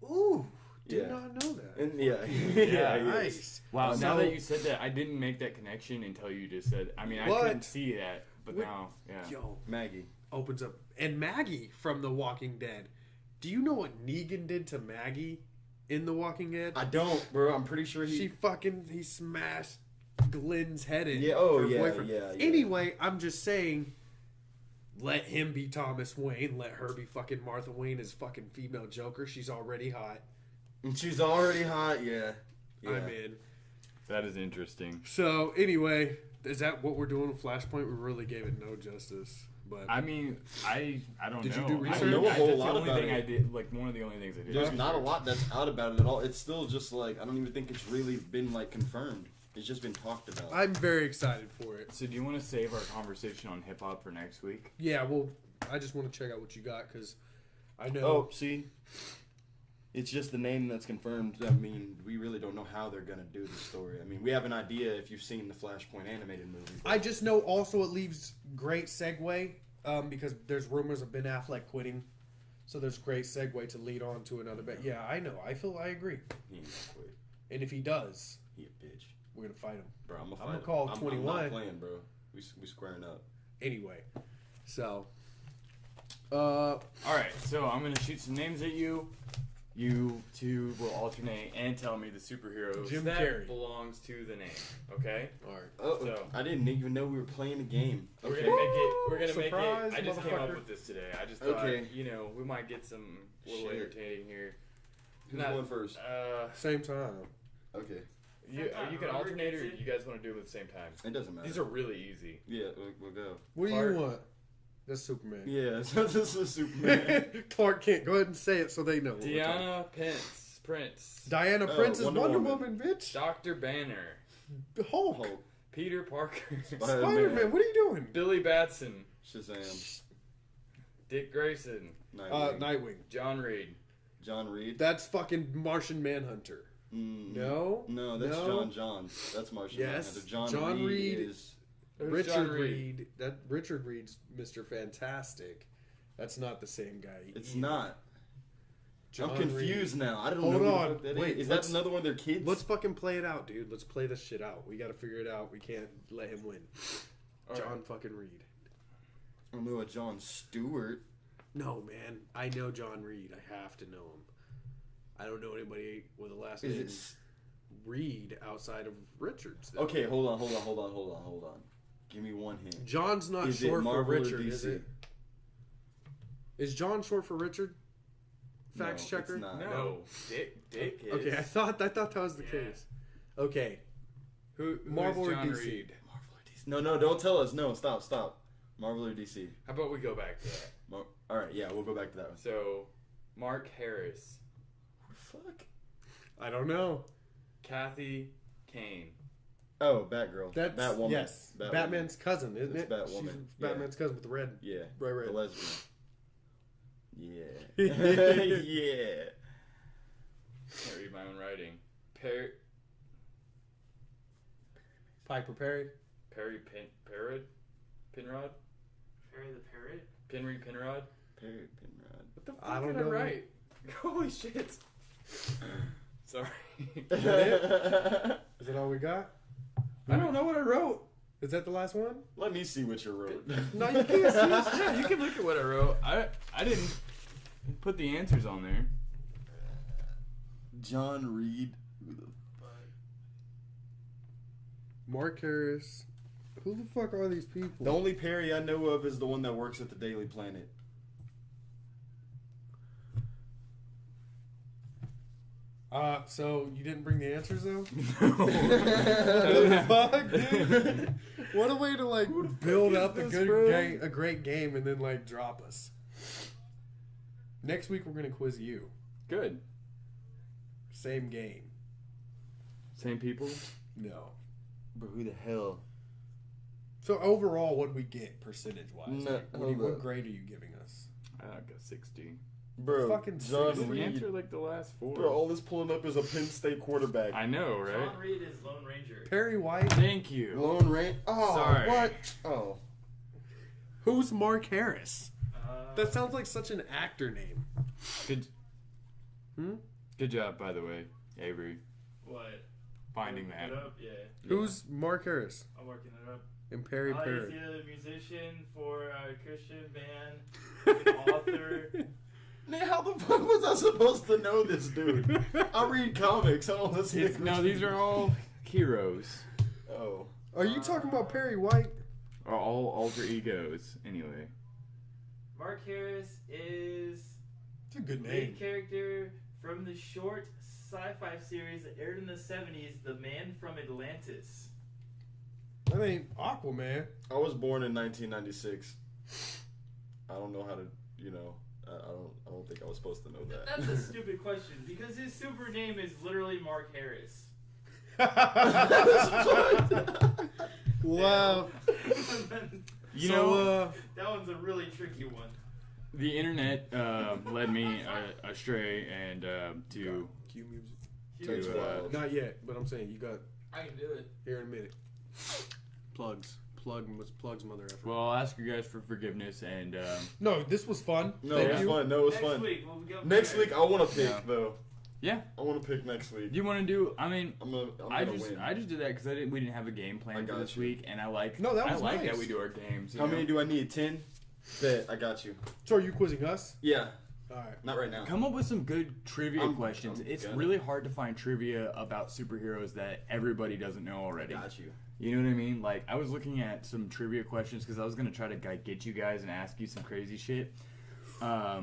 Ooh, did Yeah. not know that. And yeah, Yeah, he is. Nice. Wow, So- now that you said that, I didn't make that connection until you just said. I mean, I What? couldn't see that, but What? now, yeah. Yo, Maggie. opens up and Maggie from The Walking Dead. Do you know what Negan did to Maggie in The Walking Dead? I don't, bro. I'm pretty sure he smashed Glenn's head in. Yeah, oh, her yeah, boyfriend. yeah. Anyway, I'm just saying, let him be Thomas Wayne. Let her be fucking Martha Wayne as fucking female Joker. She's already hot. And she's already hot. Yeah. I'm in. That is interesting. So anyway, is that what we're doing with Flashpoint? We really gave it no justice. But I mean, I don't Did you know. do research? I I know a whole that's lot the only about thing it. I did. Like one of the only things I did. There's not a lot that's out about it at all. It's still just like I don't even think it's really been like confirmed. It's just been talked about. I'm very excited for it. So do you want to save our conversation on hip hop for next week? Yeah, well, I just want to check out what you got because I know. Oh, see, it's just the name that's confirmed. I mean, we really don't know how they're gonna do the story. I mean, we have an idea if you've seen the Flashpoint animated movie. I just know also it leaves great segue because there's rumors of Ben Affleck quitting. So there's great segue to lead on to another bet. Yeah, I know. I agree. He ain't gonna quit. And if he does, He a bitch, we're going to fight him. bro. I'm gonna call I'm 21. not playing, bro. We squaring up. Anyway, so All right, so I'm gonna shoot some names at you. You two will alternate and tell me the superheroes Jim that Carrey. belongs to the name. Okay. all right. Oh, So- I didn't even know we were playing a game. We're Okay. gonna make it. We're gonna Surprise, make it. I just came motherfucker. up with this today. I just thought, Okay. we might get some little Shit. entertaining here. Who's Not- going first? Same time. Okay. You can alternate, or you guys want to do them at the same time. It doesn't matter. These are really easy. Yeah, we'll go. What do Clark. you want? That's Superman. Yeah, so this is Superman. Clark Kent. Go ahead and say it so they know. what we're talking- Diana Prince, Diana Oh, Prince is Wonder Wonder Woman. Woman, bitch. Dr. Banner, Hulk. Hulk, Peter Parker, Spider-Man. What are you doing? Billy Batson, Shazam, Dick Grayson, Nightwing, Nightwing. John Reed. John Reed. That's fucking Martian Manhunter. No? No, that's No? John Johns. That's Martian Yes, Manhunter. John, John Reed, Reed. is. Who's Richard John Reed. That Richard Reed's Mr. Fantastic. That's not the same guy. It's either. not. John I'm confused Reed. now. I don't Hold know who the on. fuck that Wait, is. That let's- another one of their kids? Let's fucking play it out, dude. Let's play this shit out. We got to figure it out. We can't let him win. All John right. fucking Reed. I don't know a John Stewart. No, man. I know John Reed. I have to know him. I don't know anybody with a last Is name it? Reed outside of Richards. though. Okay, hold on. Give me one hint. John's not Is it short for Marvel or Richard, is DC? it? Is John short for Richard? Fact No, checker? it's not. No, Dick is. Okay, I thought that was the Yeah. case. Okay, Who Marvel is or John DC? Reed? Marvel or DC? No, don't tell us. No, stop. Marvel or DC? How about we go back to that? All right, yeah, we'll go back to that one. So, Mark Harris, Fuck. I don't know. Kathy Kane, Oh, Batgirl. That's Batwoman. yes, Batwoman. Batman's cousin, isn't It's it? Batwoman. She's Batman's cousin with the red. Yeah. Right. The lesbian. Yeah. Yeah. can't read my own writing. Piper Perry. Penrod? Perry the Parrot? Penry Penrod. Perry Penrod. What the fuck I don't did I know. write? Holy shit. Sorry. Is that all we got? I don't know what I wrote. Is that the last one? Let me see what you wrote. No, you can't see this. Yeah, you can look at what I wrote. I didn't put the answers on there. John Reed. Who the fuck? Mark Harris. Who the fuck are these people? The only Perry I know of is the one that works at the Daily Planet. So you didn't bring the answers though? No. Fuck, dude. What a way to like build up a this, good bro? game, a great game, and then like drop us. Next week we're gonna quiz you. Good. Same game. Same people? No. Bro, who the hell? So overall, what do we get percentage wise? No, Like, hold what up. grade are you giving us? I got 60. Bro, Fucking John six. Didn't answer Reed. like the last four. Bro, all this pulling up is a Penn State quarterback. I know, John right? Reed is Lone Ranger. Perry White. Thank you. Lone Ranger. Oh, Sorry. what? Oh. Who's Mark Harris? Uh, That sounds like such an actor name. Good. Hmm? Good job, by the way, Avery, What? finding Look that. it up? Yeah, Who's Mark Harris? I'm working it up. And Perry He's Perry. a musician for a Christian band, an author. Man, how the fuck was I supposed to know this dude? I read comics. I don't listen to No, these are all heroes, Oh. Are you talking about Perry White? or all alter egos. Anyway, Mark Harris is It's a good main character from the short sci-fi series that aired in the 70s, The Man from Atlantis. That ain't Aquaman. I was born in 1996. I don't know how to, I don't think I was supposed to know that. That's a stupid question because his super name is literally Mark Harris. Wow. you So, know, That one's a really tricky one. the internet led me astray and to Cue music. Takes to, a while. Not yet, but I'm saying you got I can do it. here in a minute. Plugs. Plugs, mother effer. well, I'll ask you guys for forgiveness and No, this was fun. No, Thank it was you. fun. No, it was Next fun. week, we'll go Next from week, I want to pick, Yeah. though. yeah. I want to pick next week. Do you want to do? I mean, I'm gonna I win. just did that because we didn't have a game I plan for got this you. week, and I like No, that was I like nice. that we do our games. How many do I need? 10? Bet, I got you. So are you quizzing us? Yeah, All right. not right now. Come up with some good trivia I'm- questions. I'm It's gonna. really hard to find trivia about superheroes that everybody doesn't know already. Got you. You know what I mean? Like, I was looking at some trivia questions because I was going to try to get you guys and ask you some crazy shit. I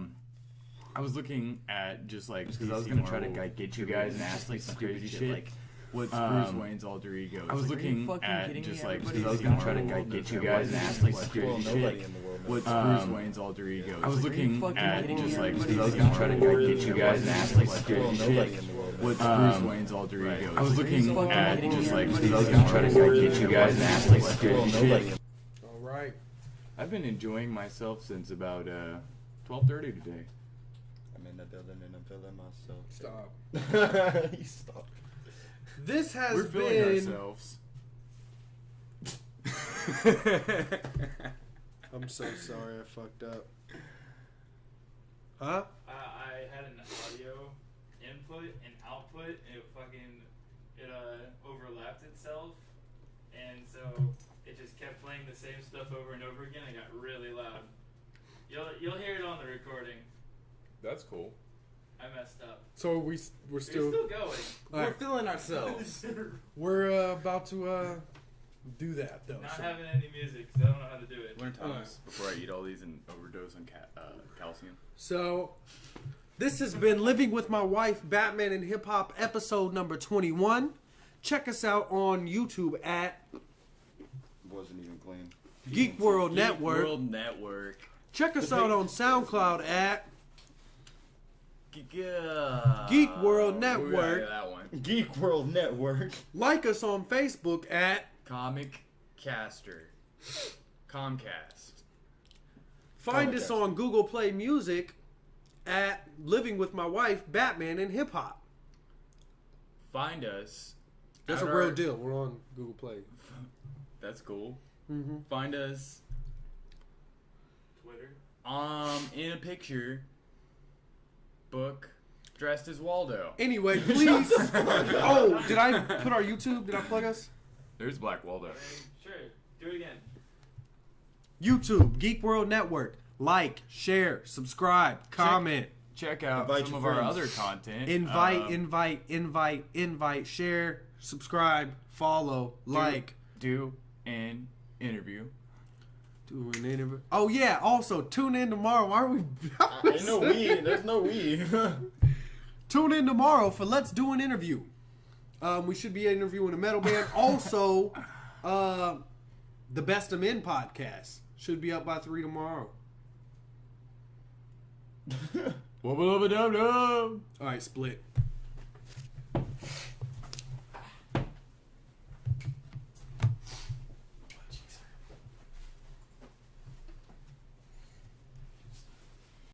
was looking at just like, because I was going to try to get you guys and ask like some crazy shit. Like, what's Bruce Wayne's alter ego? I was looking at just like, because I was going to try to get you guys and ask like some Well, crazy nobody shit. in the world knows. What's Bruce Wayne's alter ego? I was looking at just like, because I was going to try to get you guys and ask like some Well, crazy nobody shit. in the world knows. What's Bruce Wayne's alter ego? I was looking at just like, because I was going to try to get you guys and ask like some Well, crazy nobody shit. All right. I've been enjoying myself since about 12:30 today. I'm in the building and I'm feeling myself. Stop. You stop. This has We're feeling been. ourselves. I'm so sorry I fucked up. Huh? I had an audio input and output, and it overlapped itself, and so it just kept playing the same stuff over and over again. It got really loud. You'll hear it on the recording. That's cool. I messed up. So we're We're still. still going. All right. feeling ourselves. We're about to do that though. Not so- having any music, because I don't know how to do it. Winter times before I eat all these and overdose on calcium. So, this has been Living with My Wife, Batman and Hip Hop, episode number 21. Check us out on YouTube at Wasn't even clean. Geek World Network. World Network. Check us out on SoundCloud at Geek World Network. That one. Geek World Network. Like us on Facebook at Comic Caster. Comcast. Find us on Google Play Music at Living with My Wife, Batman and Hip Hop. Find us. That's at a real our- deal. We're on Google Play. That's cool. Mm-hmm. Find us Twitter? In a picture book dressed as Waldo. Anyway, please. Oh, did I put our YouTube? Did I plug us? There's Black Waldo. Sure. Do it again. YouTube, Geek World Network. Like, share, subscribe, comment. Check out Invite some your of our friends. other content. Invite, share, subscribe, follow, like. Do an interview. Do an interview. Oh, yeah. Also, tune in tomorrow. Why are we. Ain't no we. There's no we. Tune in tomorrow for Let's Do an Interview. We should be interviewing a metal band. Also, the Best of Men podcast should be up by 3 tomorrow. Wubba-lubba-dub-dub. All right, split.